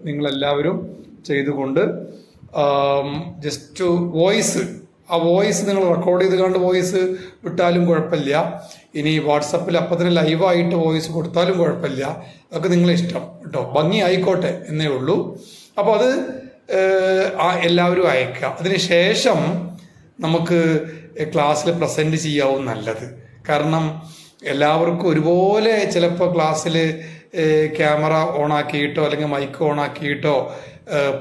നിങ്ങളെല്ലാവരും ചെയ്തുകൊണ്ട് ജസ്റ്റ് ആ വോയിസ് നിങ്ങൾ റെക്കോർഡ് ചെയ്ത് കണ്ട് വോയിസ് വിട്ടാലും കുഴപ്പമില്ല. ഇനി വാട്സപ്പിൽ അപ്പം തന്നെ ലൈവായിട്ട് വോയിസ് കൊടുത്താലും കുഴപ്പമില്ല. അതൊക്കെ നിങ്ങളെ ഇഷ്ടം കേട്ടോ. ഭംഗി ആയിക്കോട്ടെ എന്നേ ഉള്ളൂ. അപ്പോൾ അത് എല്ലാവരും അയക്കുക. അതിനുശേഷം നമുക്ക് ക്ലാസ്സിൽ പ്രസൻറ്റ് ചെയ്യാവും നല്ലത്. കാരണം എല്ലാവർക്കും ഒരുപോലെ ചിലപ്പോൾ ക്ലാസ്സിൽ ക്യാമറ ഓണാക്കിയിട്ടോ അല്ലെങ്കിൽ മൈക്ക് ഓണാക്കിയിട്ടോ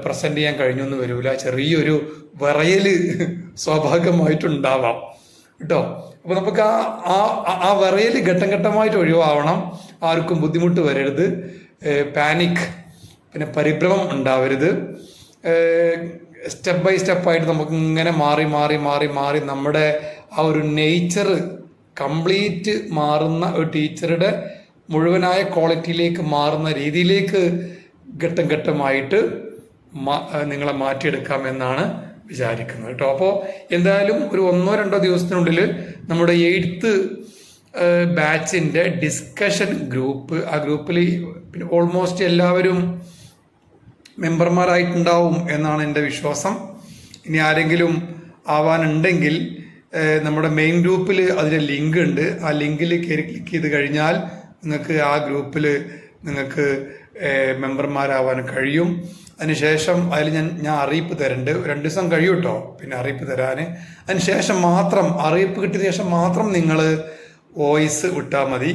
പ്രസൻറ്റ് ചെയ്യാൻ കഴിഞ്ഞൊന്നും വരില്ല. ചെറിയൊരു വിറയൽ സ്വാഭാവികമായിട്ടുണ്ടാവാം കേട്ടോ. അപ്പോൾ നമുക്ക് ആ വിറയൽ ഘട്ടം ഘട്ടമായിട്ട് ഒഴിവാവണം. ആർക്കും ബുദ്ധിമുട്ട് വരരുത്, പാനിക് പിന്നെ പരിഭ്രമം ഉണ്ടാവരുത്. സ്റ്റെപ്പ് ബൈ സ്റ്റെപ്പായിട്ട് നമുക്ക് ഇങ്ങനെ മാറി മാറി മാറി മാറി നമ്മുടെ ആ ഒരു നേച്ചർ കംപ്ലീറ്റ് മാറുന്ന ഒരു ടീച്ചറുടെ മുഴുവനായ ക്വാളിറ്റിയിലേക്ക് മാറുന്ന രീതിയിലേക്ക് ഘട്ടം ഘട്ടമായിട്ട് നിങ്ങളെ മാറ്റിയെടുക്കാമെന്നാണ് വിചാരിക്കുന്നത് കേട്ടോ. അപ്പോൾ എന്തായാലും ഒരു 1-2 ദിവസത്തിനുള്ളിൽ നമ്മുടെ 8th ബാച്ചിൻ്റെ ഡിസ്കഷൻ ഗ്രൂപ്പ്, ആ ഗ്രൂപ്പിൽ പിന്നെ ഓൾമോസ്റ്റ് എല്ലാവരും മെമ്പർമാരായിട്ടുണ്ടാവും എന്നാണ് എൻ്റെ വിശ്വാസം. ഇനി ആരെങ്കിലും ആവാനുണ്ടെങ്കിൽ നമ്മുടെ മെയിൻ ഗ്രൂപ്പിൽ അതിൻ്റെ ലിങ്ക് ഉണ്ട്. ആ ലിങ്കിൽ കയറി ക്ലിക്ക് ചെയ്ത് കഴിഞ്ഞാൽ നിങ്ങൾക്ക് ആ ഗ്രൂപ്പിൽ നിങ്ങൾക്ക് മെമ്പർമാരാവാൻ കഴിയും. അതിനുശേഷം അതിൽ ഞാൻ അറിയിപ്പ് തരുന്നുണ്ട്. 2 ദിവസം കഴിയും കേട്ടോ പിന്നെ അറിയിപ്പ് തരാൻ. അതിനുശേഷം മാത്രം അറിയിപ്പ് കിട്ടിയ ശേഷം മാത്രം നിങ്ങൾ വോയിസ് വിട്ടാൽ മതി.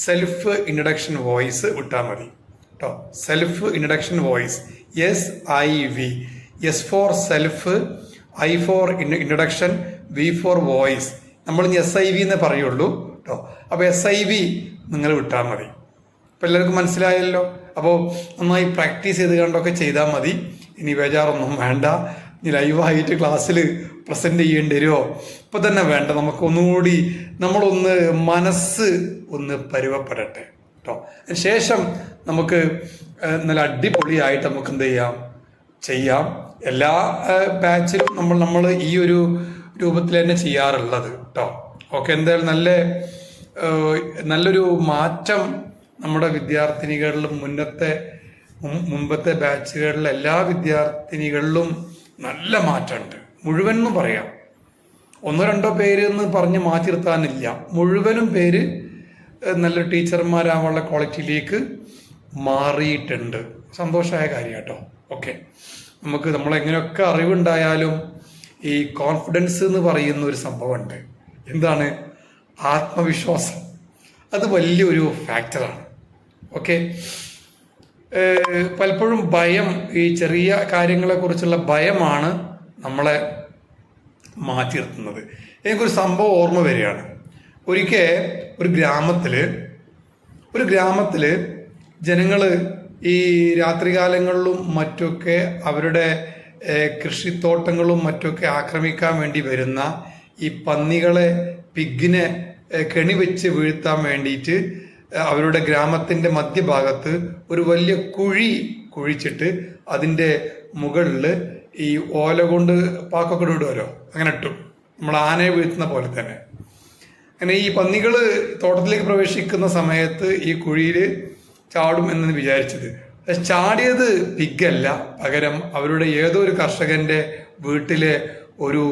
സെൽഫ് ഇൻട്രഡക്ഷൻ വോയിസ് വിട്ടാൽ മതി കേട്ടോ. Self introduction voice SIV. S for self, I for introduction, V for voice. നമ്മൾ SIV എന്നേ പറയുള്ളൂ കേട്ടോ. അപ്പോൾ SIV നിങ്ങൾ വിട്ടാൽ മതി. അപ്പോൾ എല്ലാവർക്കും മനസ്സിലായല്ലോ. അപ്പോൾ നന്നായി പ്രാക്ടീസ് ചെയ്ത് കണ്ടൊക്കെ ചെയ്താൽ മതി. ഇനി ബേജാറൊന്നും വേണ്ട. ഇനി ലൈവായിട്ട് ക്ലാസ്സിൽ പ്രസൻറ്റ് ചെയ്യേണ്ടി വരുമോ ഇപ്പം തന്നെ വേണ്ട. നമുക്കൊന്നുകൂടി നമ്മളൊന്ന് മനസ്സ് ഒന്ന് പരുവപ്പെടട്ടെ കേട്ടോ. അതിന് ശേഷം നമുക്ക് നല്ല അടിപൊളിയായിട്ട് നമുക്ക് എന്ത് ചെയ്യാം. എല്ലാ ബാച്ചിലും നമ്മൾ ഈ ഒരു രൂപത്തിൽ തന്നെ ചെയ്യാറുള്ളത് കേട്ടോ. ഓക്കെ, എന്തായാലും നല്ലൊരു മാറ്റം നമ്മുടെ വിദ്യാർത്ഥിനികളിലും മുമ്പത്തെ ബാച്ചുകളിലെ എല്ലാ വിദ്യാർത്ഥിനികളിലും നല്ല മാറ്റമുണ്ട്. മുഴുവൻ എന്ന് പറയാം. 1-2 പേര് എന്ന് പറഞ്ഞ് മാറ്റി നിർത്താനില്ല. മുഴുവനും പേര് നല്ല ടീച്ചർമാരാവാനുള്ള ക്വാളിറ്റിയിലേക്ക് മാറിയിട്ടുണ്ട്. സന്തോഷമായ കാര്യം കേട്ടോ. ഓക്കെ, നമ്മളെങ്ങനെയൊക്കെ അറിവുണ്ടായാലും ഈ കോൺഫിഡൻസ് എന്ന് പറയുന്ന ഒരു സംഭവമുണ്ട്. എന്താണ്? ആത്മവിശ്വാസം. അത് വലിയൊരു ഫാക്ടറാണ്. ഓക്കെ, പലപ്പോഴും ഭയം, ഈ ചെറിയ കാര്യങ്ങളെക്കുറിച്ചുള്ള ഭയമാണ് നമ്മളെ മാറ്റി നിർത്തുന്നത്. എനിക്കൊരു സംഭവം ഓർമ്മ വരികയാണ്. ഒരിക്കൽ ഒരു ഗ്രാമത്തിൽ ജനങ്ങൾ ഈ രാത്രികാലങ്ങളിലും മറ്റൊക്കെ അവരുടെ കൃഷിത്തോട്ടങ്ങളും മറ്റൊക്കെ ആക്രമിക്കാൻ വേണ്ടി വരുന്ന ഈ പന്നികളെ, പിഗിനെ കെണി വെച്ച് വീഴ്ത്താൻ വേണ്ടിയിട്ട് അവരുടെ ഗ്രാമത്തിൻ്റെ മധ്യഭാഗത്ത് ഒരു വലിയ കുഴിച്ചിട്ട് അതിൻ്റെ മുകളിൽ ഈ ഓല കൊണ്ട് പാക്കൊക്കെ ഇടുമല്ലോ, അങ്ങനെ ഇട്ടു. നമ്മൾ ആനയെ വീഴ്ത്തുന്ന പോലെ തന്നെ. അങ്ങനെ ഈ പന്നികൾ തോട്ടത്തിലേക്ക് പ്രവേശിക്കുന്ന സമയത്ത് ഈ കുഴിയിൽ ചാടും എന്ന് വിചാരിച്ചത്. ചാടിയത് പിഗല്ല, പകരം അവരുടെ ഏതോ ഒരു കർഷകന്റെ വീട്ടിലെ ഒരു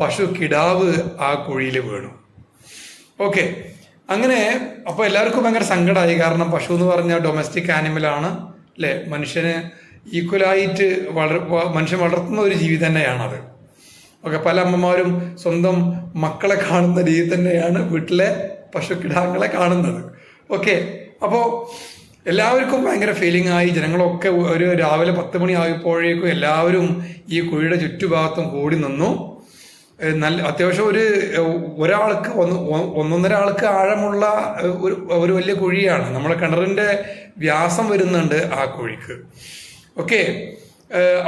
പശു കിടാവ് ആ കുഴിയിൽ വീണു. ഓക്കെ, അങ്ങനെ അപ്പോൾ എല്ലാവർക്കും ഭയങ്കര സങ്കടമായി. കാരണം പശു എന്ന് പറഞ്ഞാൽ ഡൊമസ്റ്റിക് ആനിമലാണ് അല്ലേ, മനുഷ്യന് ഈക്വലായിട്ട് മനുഷ്യൻ വളർത്തുന്ന ഒരു ജീവി തന്നെയാണത്. ഓക്കെ, പല അമ്മമാരും സ്വന്തം മക്കളെ കാണുന്ന രീതി തന്നെയാണ് വീട്ടിലെ പശുക്കിടാങ്ങളെ കാണുന്നത്. ഓക്കെ, അപ്പോൾ എല്ലാവർക്കും ഭയങ്കര ഫീലിംഗ് ആയി. ജനങ്ങളൊക്കെ ഒരു രാവിലെ 10 മണി ആയപ്പോഴേക്കും എല്ലാവരും ഈ കുഴിയുടെ ചുറ്റുഭാഗത്തും കൂടി നിന്നു. അത്യാവശ്യം ഒരാൾക്ക് 1.5 ആൾക്ക് ആഴമുള്ള ഒരു വലിയ കുഴിയാണ്. നമ്മളെ കിണറിന്റെ വ്യാസം വരുന്നുണ്ട് ആ കുഴിക്ക്. ഓക്കെ,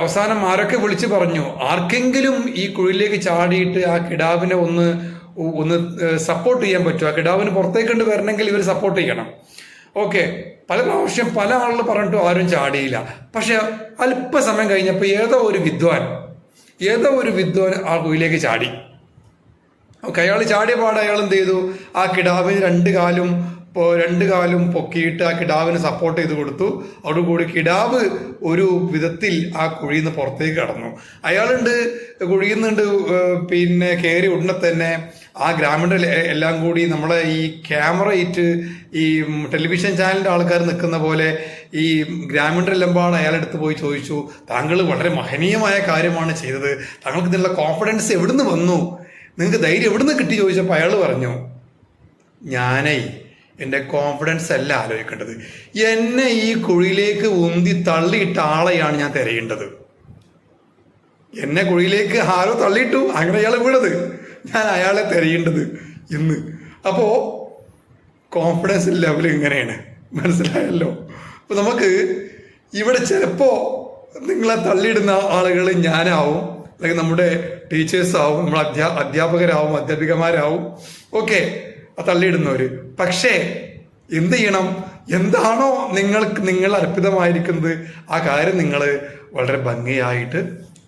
അവസാനം ആരൊക്കെ വിളിച്ചു പറഞ്ഞു, ആർക്കെങ്കിലും ഈ കുഴിയിലേക്ക് ചാടിയിട്ട് ആ കിടാവിനെ ഒന്ന് സപ്പോർട്ട് ചെയ്യാൻ പറ്റും, ആ കിടാവിന് പുറത്തേക്ക് കൊണ്ട് വരണമെങ്കിൽ ഇവർ സപ്പോർട്ട് ചെയ്യണം. ഓക്കെ, പല പ്രാവശ്യം പല ആളുകൾ പറഞ്ഞിട്ടും ആരും ചാടിയില്ല. പക്ഷെ അല്പസമയം കഴിഞ്ഞപ്പോൾ ഏതോ ഒരു വിദ്വാൻ ആ കുഴിയിലേക്ക് ചാടി. ഓക്കെ, അയാൾ ചാടിയ പാടെ അയാൾ എന്ത് ചെയ്തു, ആ കിടാവിന് 2 കാലും ഇപ്പോൾ 2 കാലും പൊക്കിയിട്ട് ആ കിടാവിന് സപ്പോർട്ട് ചെയ്ത് കൊടുത്തു. അതോടുകൂടി കിടാവ് ഒരു വിധത്തിൽ ആ കുഴിയിൽ നിന്ന് പുറത്തേക്ക് കടന്നു. അയാളുണ്ട് കുഴിയിൽ നിന്നുണ്ട് പിന്നെ കയറി ഉടനെ തന്നെ ആ ഗ്രാമീണ എല്ലാം കൂടി നമ്മളെ ഈ ക്യാമറ ഇട്ട് ഈ ടെലിവിഷൻ ചാനലിൻ്റെ ആൾക്കാർ നിൽക്കുന്ന പോലെ ഈ ഗ്രാമീണരെല്ലാം അയാളെടുത്ത് പോയി ചോദിച്ചു, താങ്കൾ വളരെ മഹനീയമായ കാര്യമാണ് ചെയ്തത്, താങ്കൾക്ക് ഇതിനുള്ള കോൺഫിഡൻസ് എവിടുന്ന് വന്നു, നിങ്ങൾക്ക് ധൈര്യം എവിടുന്ന് കിട്ടി ചോദിച്ചപ്പോൾ അയാൾ പറഞ്ഞു, ഞാനേ എൻ്റെ കോൺഫിഡൻസ് അല്ല ആലോചിക്കേണ്ടത്, എന്നെ ഈ കുഴിയിലേക്ക് ഉന്തി തള്ളിയിട്ട ആളെയാണ് ഞാൻ തിരയേണ്ടത്. എന്നെ കുഴിയിലേക്ക് ആരോ തള്ളിയിട്ടു, അങ്ങനെ അയാൾ വീണത്, ഞാൻ അയാളെ തിരയേണ്ടത് ഇന്ന്. അപ്പോൾ കോൺഫിഡൻസ് ലെവൽ ഇങ്ങനെയാണ്, മനസ്സിലായല്ലോ. അപ്പോൾ നമുക്ക് ഇവിടെ ചിലപ്പോൾ നിങ്ങളെ തള്ളിയിടുന്ന ആളുകൾ ഞാനാവും, അല്ലെങ്കിൽ നമ്മുടെ ടീച്ചേഴ്സാവും, നമ്മുടെ അധ്യാപകരാവും, അധ്യാപികമാരാവും, ഓക്കെ, തള്ളിയിടുന്നവർ. പക്ഷേ എന്ത് ചെയ്യണം, എന്താണോ നിങ്ങൾ അർപ്പിതമായിരിക്കുന്നത് ആ കാര്യം നിങ്ങൾ വളരെ ഭംഗിയായിട്ട്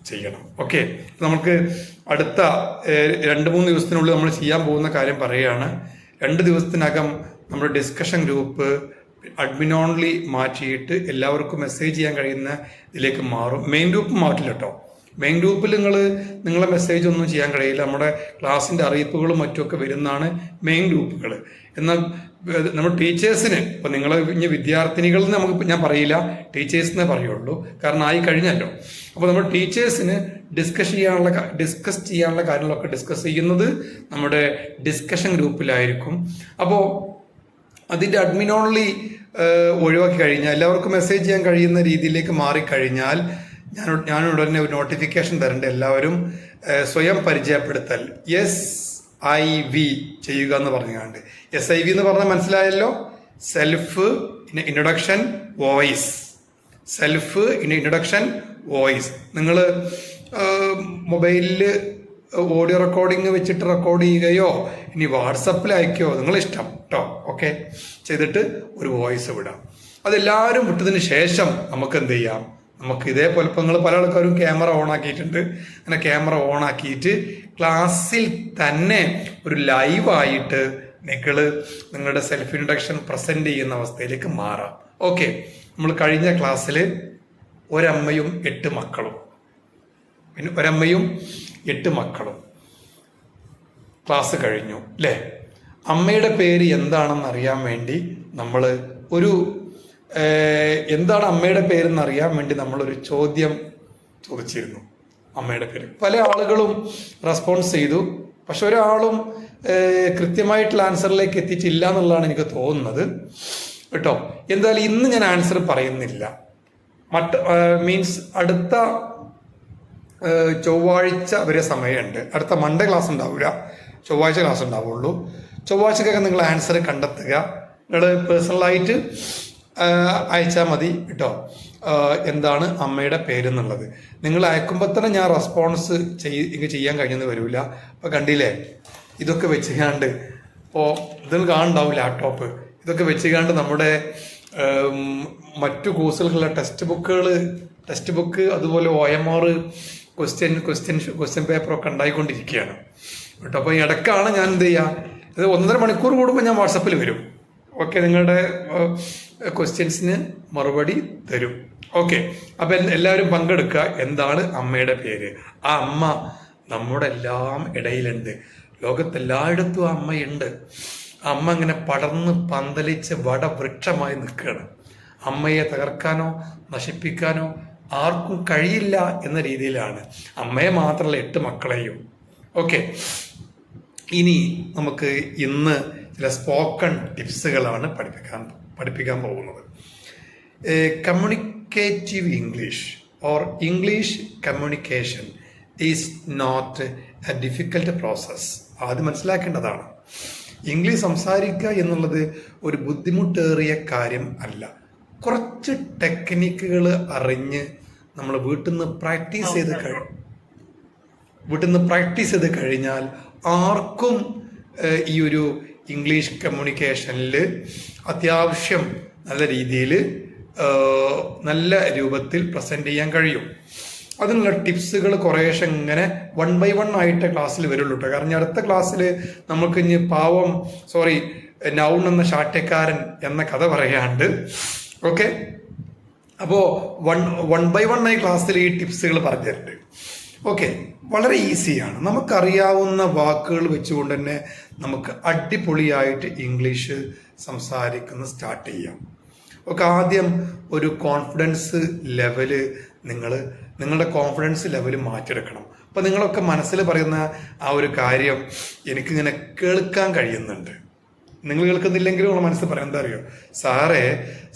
ചെയ്യണം. ഓക്കെ, നമുക്ക് അടുത്ത 2-3 ദിവസത്തിനുള്ളിൽ നമ്മൾ ചെയ്യാൻ പോകുന്ന കാര്യം പറയുകയാണ്. 2 ദിവസത്തിനകം നമ്മുടെ ഡിസ്കഷൻ ഗ്രൂപ്പ് അഡ്മിൻ ഓൺലി മാറ്റിയിട്ട് എല്ലാവർക്കും മെസ്സേജ് ചെയ്യാൻ കഴിയുന്ന ഇതിലേക്ക് മാറും. മെയിൻ ഗ്രൂപ്പ് മാറ്റില്ല കേട്ടോ. മെയിൻ ഗ്രൂപ്പിൽ നിങ്ങളെ മെസ്സേജ് ഒന്നും ചെയ്യാൻ കഴിയില്ല. നമ്മുടെ ക്ലാസ്സിൻ്റെ അറിയിപ്പുകളും മറ്റുമൊക്കെ വരുന്നതാണ് മെയിൻ ഗ്രൂപ്പുകൾ. എന്നാൽ നമ്മുടെ ടീച്ചേഴ്സിന്, ഇപ്പോൾ നിങ്ങൾ ഇനി വിദ്യാർത്ഥിനികളിൽ നമുക്ക് ഞാൻ പറയില്ല, ടീച്ചേഴ്സിനെ പറയുള്ളൂ, കാരണം ആയി കഴിഞ്ഞല്ലോ. അപ്പോൾ നമ്മുടെ ടീച്ചേഴ്സിന് ഡിസ്കസ് ചെയ്യാനുള്ള കാര്യങ്ങളൊക്കെ ഡിസ്കസ് ചെയ്യുന്നത് നമ്മുടെ ഡിസ്കഷൻ ഗ്രൂപ്പിലായിരിക്കും. അപ്പോൾ അതിൻ്റെ അഡ്മിൻ ഓൺലി ഒഴിവാക്കി കഴിഞ്ഞാൽ, എല്ലാവർക്കും മെസ്സേജ് ചെയ്യാൻ കഴിയുന്ന രീതിയിലേക്ക് മാറിക്കഴിഞ്ഞാൽ ഞാൻ ഉടനെ ഒരു നോട്ടിഫിക്കേഷൻ തരേണ്ട. എല്ലാവരും സ്വയം പരിചയപ്പെടുത്തൽ SIV ചെയ്യുക എന്ന് പറഞ്ഞുകൊണ്ട്. SIV എന്ന് പറഞ്ഞാൽ മനസ്സിലായല്ലോ, self introduction voice. Self introduction voice. നിങ്ങൾ മൊബൈലിൽ ഓഡിയോ റെക്കോർഡിങ് വെച്ചിട്ട് റെക്കോർഡ് ചെയ്യുകയോ ഇനി വാട്സപ്പിൽ അയക്കുകയോ നിങ്ങളിഷ്ടം കേട്ടോ. ഓക്കെ, ചെയ്തിട്ട് ഒരു വോയിസ് വിടാം. അതെല്ലാവരും വിട്ടതിന് ശേഷം നമുക്ക് എന്ത് ചെയ്യാം, നമുക്ക് ഇതേപോലെ ഇപ്പം നിങ്ങൾ പല ആൾക്കാരും ക്യാമറ ഓൺ ആക്കിയിട്ടുണ്ട്. അങ്ങനെ ക്യാമറ ഓൺ ആക്കിയിട്ട് ക്ലാസ്സിൽ തന്നെ ഒരു ലൈവായിട്ട് നിങ്ങളുടെ സെൽഫ് ഇൻട്രൊഡക്ഷൻ പ്രസന്റ് ചെയ്യുന്ന അവസ്ഥയിലേക്ക് മാറാം. ഓക്കെ, നമ്മൾ കഴിഞ്ഞ ക്ലാസ്സിൽ ഒരമ്മയും 8 മക്കളും, പിന്നെ ഒരമ്മയും 8 മക്കളും ക്ലാസ് കഴിഞ്ഞു അല്ലേ. അമ്മയുടെ പേര് എന്താണെന്ന് അറിയാൻ വേണ്ടി നമ്മൾ എന്താണ് അമ്മയുടെ പേരെന്ന് അറിയാൻ വേണ്ടി നമ്മളൊരു ചോദ്യം ചോദിച്ചിരുന്നു. അമ്മയുടെ പേര് പല ആളുകളും റെസ്പോൺസ് ചെയ്തു, പക്ഷെ ഒരാളും കൃത്യമായിട്ടുള്ള ആൻസറിലേക്ക് എത്തിയിട്ടില്ല എന്നുള്ളതാണ് എനിക്ക് തോന്നുന്നത് കേട്ടോ. എന്തായാലും ഇന്ന് ഞാൻ ആൻസർ പറയുന്നില്ല. മീൻസ് അടുത്ത ചൊവ്വാഴ്ച വരെ സമയമുണ്ട്. അടുത്ത മൺഡേ ക്ലാസ് ഉണ്ടാവില്ല, ചൊവ്വാഴ്ച ക്ലാസ് ഉണ്ടാവുള്ളൂ. ചൊവ്വാഴ്ചക്കൊക്കെ നിങ്ങൾ ആൻസർ കണ്ടെത്തുക. നിങ്ങൾ പേഴ്സണലായിട്ട് അയച്ചാൽ മതി കേട്ടോ, എന്താണ് അമ്മയുടെ പേരെന്നുള്ളത്. നിങ്ങൾ അയക്കുമ്പോൾ തന്നെ ഞാൻ റെസ്പോൺസ് ചെയ്യാൻ കഴിഞ്ഞെന്ന് വരില്ല. അപ്പോൾ കണ്ടില്ലേ, ഇതൊക്കെ വെച്ചുകാണ്ട്, ഇപ്പോൾ ഇതിൽ കാണുന്നുണ്ടാവും ലാപ്ടോപ്പ്, ഇതൊക്കെ വെച്ചുകാണ്ട് നമ്മുടെ മറ്റു കോഴ്സുകളുള്ള ടെക്സ്റ്റ് ബുക്ക് അതുപോലെ OMR ക്വസ്റ്റ്യൻ പേപ്പറൊക്കെ ഉണ്ടായിക്കൊണ്ടിരിക്കുകയാണ് കേട്ടോ. അപ്പോൾ ഇടയ്ക്കാണ് ഞാൻ എന്ത് ചെയ്യുക, ഇത് 1.5 മണിക്കൂർ കൂടുമ്പോൾ ഞാൻ വാട്സപ്പിൽ വരും. ഓക്കെ, നിങ്ങളുടെ ക്വസ്റ്റ്യൻസിന് മറുപടി തരും. ഓക്കെ, അപ്പം എല്ലാവരും പങ്കെടുക്കുക. എന്താണ് അമ്മയുടെ പേര്? ആ അമ്മ നമ്മുടെ എല്ലാം ഇടയിലുണ്ട്. ലോകത്തെല്ലായിടത്തും അമ്മയുണ്ട്. അമ്മ ഇങ്ങനെ പടർന്ന് പന്തലിച്ച് വടവൃക്ഷമായി നിൽക്കുകയാണ്. അമ്മയെ തകർക്കാനോ നശിപ്പിക്കാനോ ആർക്കും കഴിയില്ല എന്ന രീതിയിലാണ്. അമ്മയെ മാത്രമല്ല 8 മക്കളെയും. ഓക്കെ, ഇനി നമുക്ക് ഇന്ന് ചില സ്പോക്കൺ ടിപ്സുകളാണ് പഠിപ്പിക്കാൻ പോകുന്നത്. Communicative English or English communication is not a difficult process. ആദ്യം മനസ്സിലാക്കേണ്ടതാണ്, ഇംഗ്ലീഷ് സംസാരിക്കുക എന്നുള്ളത് ഒരു ബുദ്ധിമുട്ടേറിയ കാര്യം അല്ല. കുറച്ച് ടെക്നിക്കുകൾ അറിഞ്ഞ് നമ്മൾ വീട്ടിൽ നിന്ന് പ്രാക്ടീസ് ചെയ്ത് കഴിഞ്ഞാൽ ആർക്കും ഈ ഒരു ഇംഗ്ലീഷ് കമ്മ്യൂണിക്കേഷനിൽ അത്യാവശ്യം നല്ല രീതിയിൽ നല്ല രൂപത്തിൽ പ്രസൻറ്റ് ചെയ്യാൻ കഴിയും. അതിനുള്ള ടിപ്സുകൾ കുറേശ്ശെ ഇങ്ങനെ 1 by 1 ആയിട്ട് ക്ലാസ്സിൽ വരുള്ളൂ കേട്ടോ. കാരണം അടുത്ത ക്ലാസ്സിൽ നമുക്ക് ഇനി നൗൺ എന്ന ശാഠ്യക്കാരൻ എന്ന കഥ പറയാണ്ട്. ഓക്കെ, അപ്പോൾ വൺ ബൈ വൺ ആയി ക്ലാസ്സിൽ ഈ ടിപ്സുകൾ പറഞ്ഞു തരുന്നുണ്ട്. ഓക്കെ, വളരെ ഈസിയാണ്. നമുക്കറിയാവുന്ന വാക്കുകൾ വെച്ചുകൊണ്ട് തന്നെ നമുക്ക് അടിപൊളിയായിട്ട് ഇംഗ്ലീഷ് സംസാരിക്കുന്ന സ്റ്റാർട്ട് ചെയ്യാം. ഓക്കെ, ആദ്യം ഒരു കോൺഫിഡൻസ് ലെവല് നിങ്ങളുടെ കോൺഫിഡൻസ് ലെവൽ മാറ്റിയെടുക്കണം. അപ്പം നിങ്ങളൊക്കെ മനസ്സിൽ പറയുന്ന ആ ഒരു കാര്യം എനിക്കിങ്ങനെ കേൾക്കാൻ കഴിയുന്നുണ്ട്. നിങ്ങൾ കേൾക്കുന്നില്ലെങ്കിലും നിങ്ങളുടെ മനസ്സിൽ പറയാം, എന്താ അറിയോ,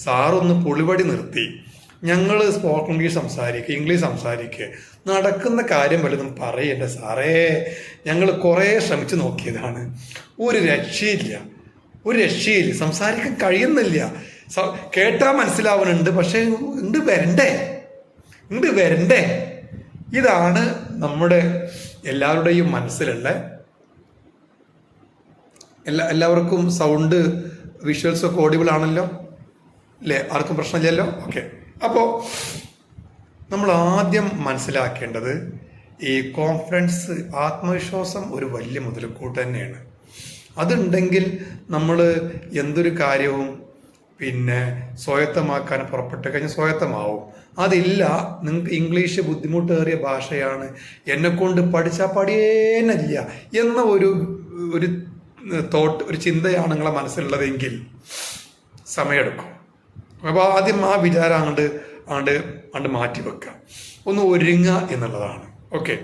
സാറൊന്ന് പൊളിവടി നിർത്തി, ഞങ്ങൾ സ്പോക്കൺ ഇംഗ്ലീഷ് സംസാരിക്കുക, നടക്കുന്ന കാര്യം വല്ലതും പറയണ്ട സാറേ, ഞങ്ങൾ കുറേ ശ്രമിച്ചു നോക്കിയതാണ്, ഒരു രക്ഷയില്ല, സംസാരിക്കാൻ കഴിയുന്നില്ല. കേട്ടാൽ മനസ്സിലാവുന്നുണ്ട്, പക്ഷേ ഇങ്ങോട്ട് വരണ്ടേ. ഇതാണ് നമ്മുടെ എല്ലാവരുടെയും മനസ്സിലുള്ള. എല്ലാവർക്കും സൗണ്ട് വിഷ്വൽസ് ഒക്കെ ഓഡിബിൾ ആണല്ലോ അല്ലേ? ആർക്കും പ്രശ്നമില്ലല്ലോ? ഓക്കെ, അപ്പോൾ നമ്മൾ ആദ്യം മനസ്സിലാക്കേണ്ടത് ഈ കോൺഫിഡൻസ്, ആത്മവിശ്വാസം ഒരു വലിയ മുതൽക്കൂട്ട് തന്നെയാണ്. അതുണ്ടെങ്കിൽ നമ്മൾ എന്തൊരു കാര്യവും സ്വായത്തമാക്കാൻ പുറപ്പെട്ട് കഴിഞ്ഞാൽ സ്വായത്തമാവും. അതില്ല, നിങ്ങൾക്ക് ഇംഗ്ലീഷ് ബുദ്ധിമുട്ടേറിയ ഭാഷയാണ്, എന്നെക്കൊണ്ട് പഠിച്ചാൽ പഠിയേനല്ല എന്ന ഒരു ചിന്തയാണ് നിങ്ങളെ മനസ്സിലുള്ളതെങ്കിൽ സമയമെടുക്കും. അപ്പോൾ ആദ്യം ആ വിചാരം അങ്ങോട്ട് മാറ്റി വെക്കുക, ഒന്ന് ഒരുങ്ങുക എന്നുള്ളതാണ്. ഓക്കെ,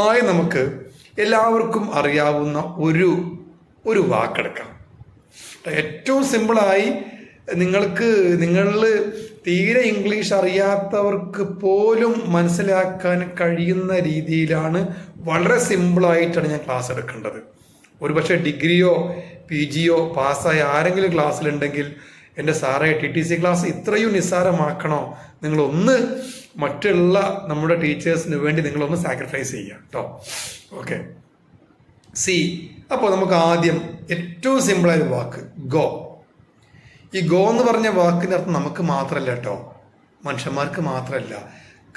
ആദ്യം നമുക്ക് എല്ലാവർക്കും അറിയാവുന്ന ഒരു വാക്കെടുക്കാം. ഏറ്റവും സിമ്പിളായി നിങ്ങളിൽ തീരെ ഇംഗ്ലീഷ് അറിയാത്തവർക്ക് പോലും മനസ്സിലാക്കാൻ കഴിയുന്ന രീതിയിലാണ്, വളരെ സിമ്പിളായിട്ടാണ് ഞാൻ ക്ലാസ് എടുക്കേണ്ടത്. ഒരുപക്ഷെ ഡിഗ്രിയോ PGയോ പാസ്സായ ആരെങ്കിലും ക്ലാസ്സിലുണ്ടെങ്കിൽ, എൻ്റെ സാറേ TTC ക്ലാസ് ഇത്രയും നിസ്സാരമാക്കണോ, നിങ്ങളൊന്ന് മറ്റുള്ള നമ്മുടെ ടീച്ചേഴ്സിന് വേണ്ടി നിങ്ങളൊന്ന് സാക്രിഫൈസ് ചെയ്യുക കേട്ടോ. ഓക്കെ, അപ്പോൾ നമുക്ക് ആദ്യം ഏറ്റവും സിമ്പിളായ വാക്ക് ഗോ. ഈ ഗോ എന്ന് പറഞ്ഞ വാക്കിൻ്റെ അർത്ഥം നമുക്ക് മാത്രമല്ല കേട്ടോ, മനുഷ്യന്മാർക്ക് മാത്രമല്ല,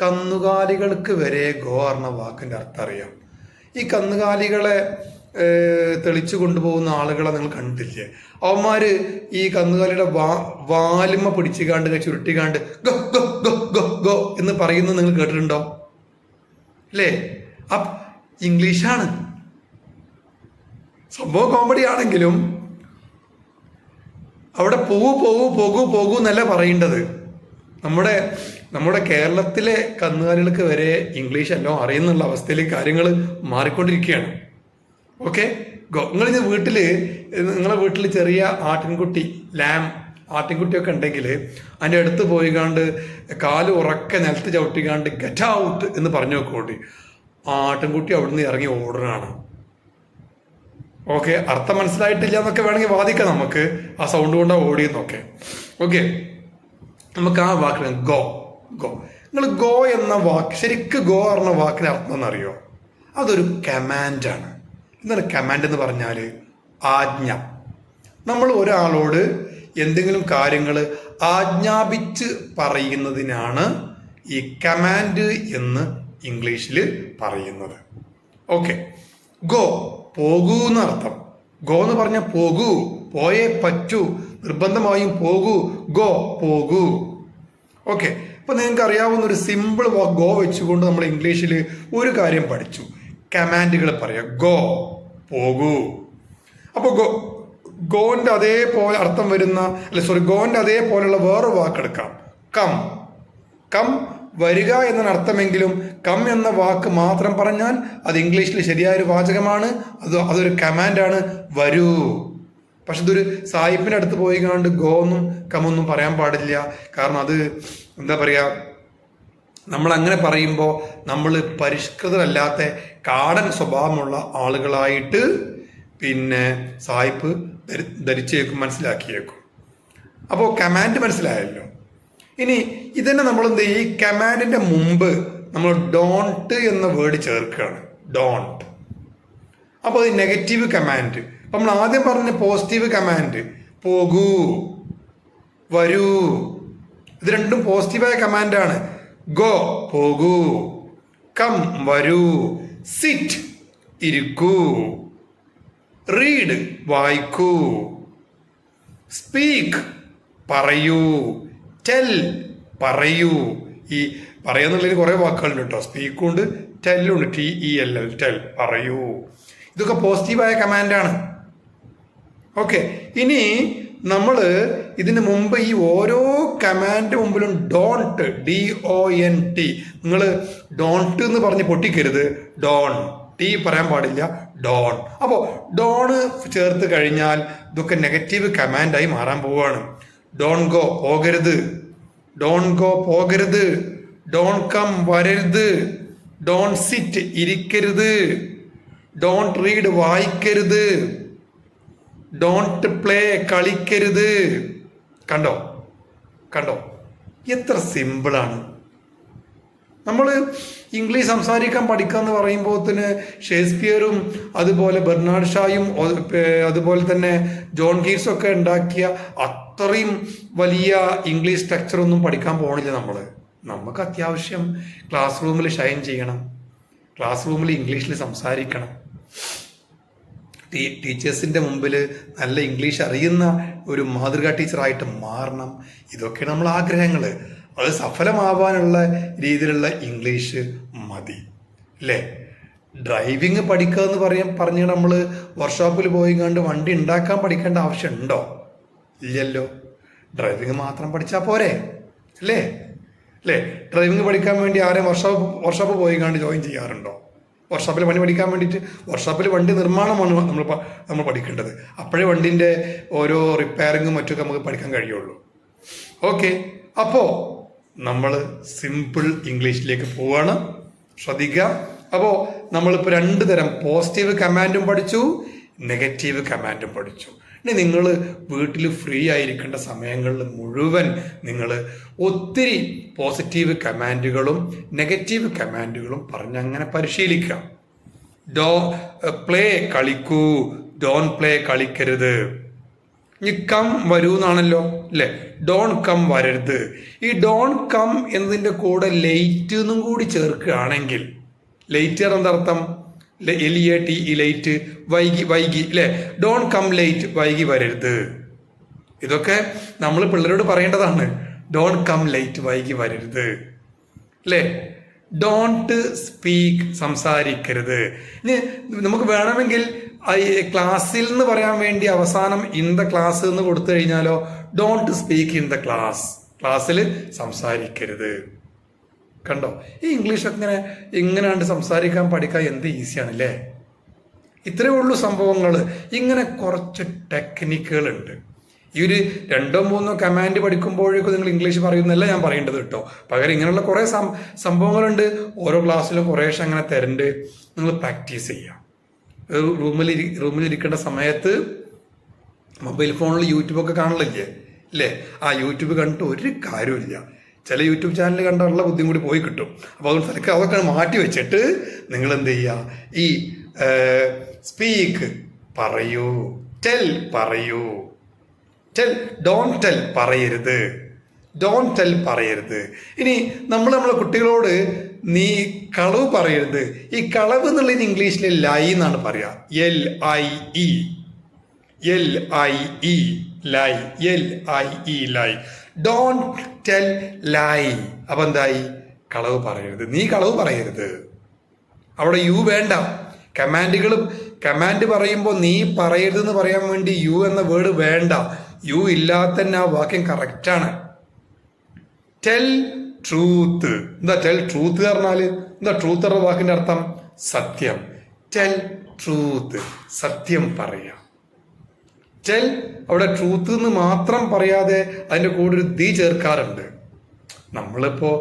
കന്നുകാലികൾക്ക് വരെ ഗോ എന്ന വാക്കിൻ്റെ അർത്ഥം അറിയാം. ഈ കന്നുകാലികളെ തെളിച്ചു കൊണ്ടുപോകുന്ന ആളുകളെ നിങ്ങൾ കണ്ടില്ലേ? അവന്മാര് ഈ കന്നുകാലിയുടെ വാലുമ പിടിച്ചുകാണ്ട് ചുരുട്ടിക്കാണ്ട് go go go go go എന്ന് പറയുന്നത് നിങ്ങൾ കേട്ടിട്ടുണ്ടോ? അല്ലേ? ഇംഗ്ലീഷാണ് സംഭവം. കോമഡി ആണെങ്കിലും അവിടെ പോകൂ എന്നല്ല പറയേണ്ടത്. നമ്മുടെ കേരളത്തിലെ കന്നുകാലികൾക്ക് വരെ ഇംഗ്ലീഷ് എല്ലാം അറിയുന്നുള്ള അവസ്ഥയിൽ കാര്യങ്ങൾ മാറിക്കൊണ്ടിരിക്കുകയാണ്. ഓക്കെ, നിങ്ങളെ വീട്ടിൽ ചെറിയ ആട്ടിൻകുട്ടി, ആട്ടിൻകുട്ടിയൊക്കെ ഉണ്ടെങ്കിൽ അതിൻ്റെ അടുത്ത് പോയിക്കാണ്ട് കാല് ഉറക്കെ നിലത്ത് ചവിട്ടിക്കാണ്ട് ഗെറ്റ് ഔട്ട് എന്ന് പറഞ്ഞു നോക്കോട്ടി, ആട്ടിൻകുട്ടി അവിടുന്ന് ഇറങ്ങി ഓടുന്നതാണ്. ഓക്കെ, അർത്ഥം മനസ്സിലായിട്ടില്ല എന്നൊക്കെ വേണമെങ്കിൽ വാദിക്കാം നമുക്ക്, ആ സൗണ്ട് കൊണ്ടാണ് ഓടിയെന്നൊക്കെ. ഓക്കെ, നമുക്ക് ആ വാക്കിന് ഗോ. നിങ്ങൾ ഗോ എന്ന വാക്ക്, ശരിക്കും ഗോ എന്ന വാക്കിന് അർത്ഥം എന്നറിയോ? അതൊരു കമാൻഡാണ്. എന്താണ് കമാൻഡ് എന്ന് പറഞ്ഞാൽ? ആജ്ഞ. നമ്മൾ ഒരാളോട് എന്തെങ്കിലും കാര്യങ്ങൾ ആജ്ഞാപിച്ച് പറയുന്നതിനാണ് ഈ കമാൻഡ് എന്ന് ഇംഗ്ലീഷിൽ പറയുന്നത്. ഓക്കെ, ഗോ പോകൂ എന്നർത്ഥം. ഗോ എന്ന് പറഞ്ഞാൽ പോകൂ, പോയേ പറ്റൂ, നിർബന്ധമായും പോകൂ, ഗോ പോകൂ. ഓക്കെ, അപ്പൊ നിങ്ങൾക്ക് അറിയാവുന്ന ഒരു സിമ്പിൾ ഗോ വെച്ചുകൊണ്ട് നമ്മൾ ഇംഗ്ലീഷിൽ ഒരു കാര്യം പഠിച്ചു. കമാൻഡുകൾ പറയാം, ഗോ പോകൂ. അപ്പോൾ ഗോന്റെ അതേപോലെ അർത്ഥം വരുന്ന, ഗോന്റെ അതേപോലെയുള്ള വേറെ വാക്കെടുക്കാം, കം വരിക എന്നാണ് അർത്ഥമെങ്കിലും കം എന്ന വാക്ക് മാത്രം പറഞ്ഞാൽ അത് ഇംഗ്ലീഷിൽ ശരിയായൊരു വാചകമാണ്, അതൊരു കമാൻഡാണ്, വരൂ. പക്ഷെ ഇതൊരു സായിപ്പിൻ്റെ അടുത്ത് പോയി കണ്ട് ഗോ ഒന്നും കമൊന്നും പറയാൻ പാടില്ല. കാരണം അത് എന്താ പറയുക, നമ്മൾ അങ്ങനെ പറയുമ്പോൾ നമ്മൾ പരിഷ്കൃതരല്ലാത്ത കാടൻ സ്വഭാവമുള്ള ആളുകളായിട്ട് സായിപ്പ് ധരിച്ചേക്കും, മനസ്സിലാക്കിയേക്കും. അപ്പോൾ കമാൻഡ് മനസ്സിലായല്ലോ. ഇനി ഇതന്നെ നമ്മൾ ഈ കമാൻഡിന്റെ മുമ്പ് നമ്മൾ ഡോണ്ട് എന്ന വേർഡ് ചേർക്കുകയാണ്, ഡോണ്ട്. അപ്പോൾ അത് നെഗറ്റീവ് കമാൻഡ്. അപ്പം നമ്മൾ ആദ്യം പറഞ്ഞ പോസിറ്റീവ് കമാൻഡ് പോകൂ, വരൂ, ഇത് രണ്ടും പോസിറ്റീവായ കമാൻഡാണ്. ഗോ പോകൂ, കം വരൂ, സിറ്റ് ഇരിക്കൂ, റീഡ് വായിക്കൂ, സ്പീക്ക് പറയൂ, ടെൽ പറയൂ. ഈ പറയുന്നുള്ളതിന് കുറേ വാക്കുകളുണ്ട് കേട്ടോ. സ്പീക്കും ഉണ്ട്, ടെല്ലും ഉണ്ട്, TELL, ടെൽ പറയൂ. ഇതൊക്കെ പോസിറ്റീവായ കമാൻഡാണ്. ഓക്കെ, ഇനി നമ്മൾ ഇതിന് മുമ്പ് ഈ ഓരോ കമാൻഡ് മുമ്പിലും DONT, DONT, നിങ്ങൾ ഡോണ്ട് എന്ന് പറഞ്ഞ് പൊട്ടിക്കരുത്. ഡോൺ, ടി പറയാൻ പാടില്ല, ഡോൺ. അപ്പോൾ ഡോൺ ചേർത്ത് കഴിഞ്ഞാൽ ഇതൊക്കെ നെഗറ്റീവ് കമാൻഡായി മാറാൻ പോവുകയാണ്. ഡോൺ ഗോ പോകരുത്, ഡോൺ ഗോ പോകരുത്, ഡോൺ കം വരരുത്, ഡോൺ സിറ്റ് ഇരിക്കരുത്, ഡോണ്ട് റീഡ് വായിക്കരുത്, ഡോണ്ട് പ്ലേ കളിക്കരുത്. കണ്ടോ കണ്ടോ, എത്ര സിമ്പിളാണ്. നമ്മൾ ഇംഗ്ലീഷ് സംസാരിക്കാൻ പഠിക്കുക എന്ന് പറയുമ്പോഴത്തിന് ഷേക്സ്പിയറും അതുപോലെ ബെർണാഡ് ഷായും അതുപോലെ തന്നെ ജോൺ കീറ്റ്സും ഒക്കെ ഉണ്ടാക്കിയ അത്രയും വലിയ ഇംഗ്ലീഷ് സ്ട്രക്ചറൊന്നും പഠിക്കാൻ പോകണില്ല നമ്മൾ. നമുക്ക് അത്യാവശ്യം ക്ലാസ് റൂമിൽ ഷൈൻ ചെയ്യണം, ക്ലാസ് റൂമിൽ ഇംഗ്ലീഷിൽ സംസാരിക്കണം, ടീച്ചേഴ്സിൻ്റെ മുമ്പിൽ നല്ല ഇംഗ്ലീഷ് അറിയുന്ന ഒരു മാതൃകാ ടീച്ചറായിട്ട് മാറണം. ഇതൊക്കെയാണ് നമ്മൾ ആഗ്രഹങ്ങൾ. അത് സഫലമാവാനുള്ള രീതിയിലുള്ള ഇംഗ്ലീഷ് മതി അല്ലേ? ഡ്രൈവിങ് പഠിക്കുക എന്ന് പറഞ്ഞ് നമ്മൾ വർക്ക്ഷോപ്പിൽ പോയി കണ്ട് വണ്ടി ഉണ്ടാക്കാൻ പഠിക്കേണ്ട ആവശ്യമുണ്ടോ? ഇല്ലല്ലോ. ഡ്രൈവിങ് മാത്രം പഠിച്ചാൽ പോരെ അല്ലേ? ഡ്രൈവിങ് പഠിക്കാൻ വേണ്ടി ആരെയും വർക്ക്ഷോപ്പ് പോയി കണ്ട് ജോയിൻ ചെയ്യാറുണ്ടോ? വർക്ക്ഷോപ്പിൽ പണി പഠിക്കാൻ വേണ്ടിയിട്ട് വർക്ക്ഷോപ്പിൽ വണ്ടി നിർമ്മാണമാണ് നമ്മൾ പഠിക്കേണ്ടത്. അപ്പോഴേ വണ്ടിൻ്റെ ഓരോ റിപ്പയറിങ്ങും മറ്റൊക്കെ നമുക്ക് പഠിക്കാൻ കഴിയുള്ളൂ. ഓക്കെ, അപ്പോൾ നമ്മൾ സിമ്പിൾ ഇംഗ്ലീഷിലേക്ക് പോവാണ്, ശ്രദ്ധിക്കുക. അപ്പോൾ നമ്മളിപ്പോൾ 2 തരം പോസിറ്റീവ് കമാൻഡും പഠിച്ചു, നെഗറ്റീവ് കമാൻഡും പഠിച്ചു. ഇനി നിങ്ങൾ വീട്ടിൽ ഫ്രീ ആയിരിക്കേണ്ട സമയങ്ങളിൽ മുഴുവൻ നിങ്ങൾ ഒത്തിരി പോസിറ്റീവ് കമാൻഡുകളും നെഗറ്റീവ് കമാൻഡുകളും പറഞ്ഞങ്ങനെ പരിശീലിക്കാം. പ്ലേ കളിക്കൂ, ഡോൺ പ്ലേ കളിക്കരുത്. ഇനി കം വരൂ എന്നാണല്ലോ അല്ലേ? ഡോൺ കം വരരുത്. ഈ ഡോൺ കം എന്നതിൻ്റെ കൂടെ ലേറ്റ് എന്നും കൂടി ചേർക്കുകയാണെങ്കിൽ, ലേറ്റ് എന്തർത്ഥം? LATE, ലേറ്റ്, വൈകി അല്ലേ? ഡോൺ കം ലേറ്റ്, വൈകി വരരുത്. ഇതൊക്കെ നമ്മൾ പിള്ളേരോട് പറയേണ്ടതാണ്. ഡോൺ കം ലേറ്റ്, വൈകി വരരുത് അല്ലേ? ഡോണ്ട് സ്പീക്ക്, സംസാരിക്കരുത്. ഇനി നമുക്ക് വേണമെങ്കിൽ ക്ലാസ്സിൽ എന്ന് പറയാൻ വേണ്ടി അവസാനം ഇൻ ദ ക്ലാസ് എന്ന് കൊടുത്തു കഴിഞ്ഞാലോ, don't speak in the class, ക്ലാസ്സിൽ സംസാരിക്കരുത്. കണ്ടോ, ഈ ഇംഗ്ലീഷൊക്കെ ഇങ്ങനെയാണ്ട് സംസാരിക്കാൻ പഠിക്കാൻ എന്ത് ഈസിയാണല്ലേ? ഇത്രയേ ഉള്ളൂ സംഭവങ്ങൾ. ഇങ്ങനെ കുറച്ച് ടെക്നിക്കുകളുണ്ട്. ഈ ഒരു 2-3 കമാൻഡ് പഠിക്കുമ്പോഴേക്കും നിങ്ങൾ ഇംഗ്ലീഷ് പറയുന്നല്ല ഞാൻ പറയേണ്ടത് കേട്ടോ. പകരം ഇങ്ങനെയുള്ള കുറേ സംഭവങ്ങളുണ്ട്. ഓരോ ക്ലാസ്സിലും കുറേശ്ശെ അങ്ങനെ തരണ്ട്. നിങ്ങൾ പ്രാക്ടീസ് ചെയ്യാം. റൂമിലിരിക്കേണ്ട സമയത്ത് മൊബൈൽ ഫോണിൽ യൂട്യൂബൊക്കെ കാണലില്ലേ അല്ലേ? ആ യൂട്യൂബ് കണ്ടിട്ട് ഒരു കാര്യമില്ല. ചില യൂട്യൂബ് ചാനൽ കണ്ടുള്ള ബുദ്ധിയും കൂടി പോയി കിട്ടും. അപ്പോൾ അതുകൊണ്ട് തലക്ക് അതൊക്കെ മാറ്റി വെച്ചിട്ട് നിങ്ങൾ എന്ത് ചെയ്യുക, ഈ സ്പീക്ക് പറയൂ, ടെൽ പറയൂ, ടെൽ, ഡോൺ ടെൽ പറയരുത്, ഡോൺ ടെൽ പറയരുത്. ഇനി നമ്മളെ കുട്ടികളോട് നീ കളവ് പറയരുത്. ഈ കളവ് എന്നുള്ളത് ഇംഗ്ലീഷിൽ ലൈ എന്നാണ് പറയുക. LIE, lie, LIE lie. Don't tell lie. അപ്പൊ എന്തായി? കളവ് പറയരുത്, നീ കളവ് പറയരുത്. അവിടെ യു വേണ്ട. കമാൻഡ് പറയുമ്പോൾ നീ പറയരുതെന്ന് പറയാൻ വേണ്ടി യു എന്ന വേർഡ് വേണ്ട. യു ഇല്ലാതെ തന്നെ ആ വാക്യം കറക്റ്റാണ്. Tell truth. എന്താ ടെൽ ട്രൂത്ത് പറഞ്ഞാൽ എന്താ? ട്രൂത്ത് എന്ന വാക്കിന്റെ അർത്ഥം സത്യം. ടെൽ ട്രൂത്ത്, സത്യം പറയാം. ടെൽ അവിടെ ട്രൂത്ത് എന്ന് മാത്രം പറയാതെ അതിൻ്റെ കൂടെ ഒരു ദി ചേർക്കാറുണ്ട്. നമ്മളിപ്പോൾ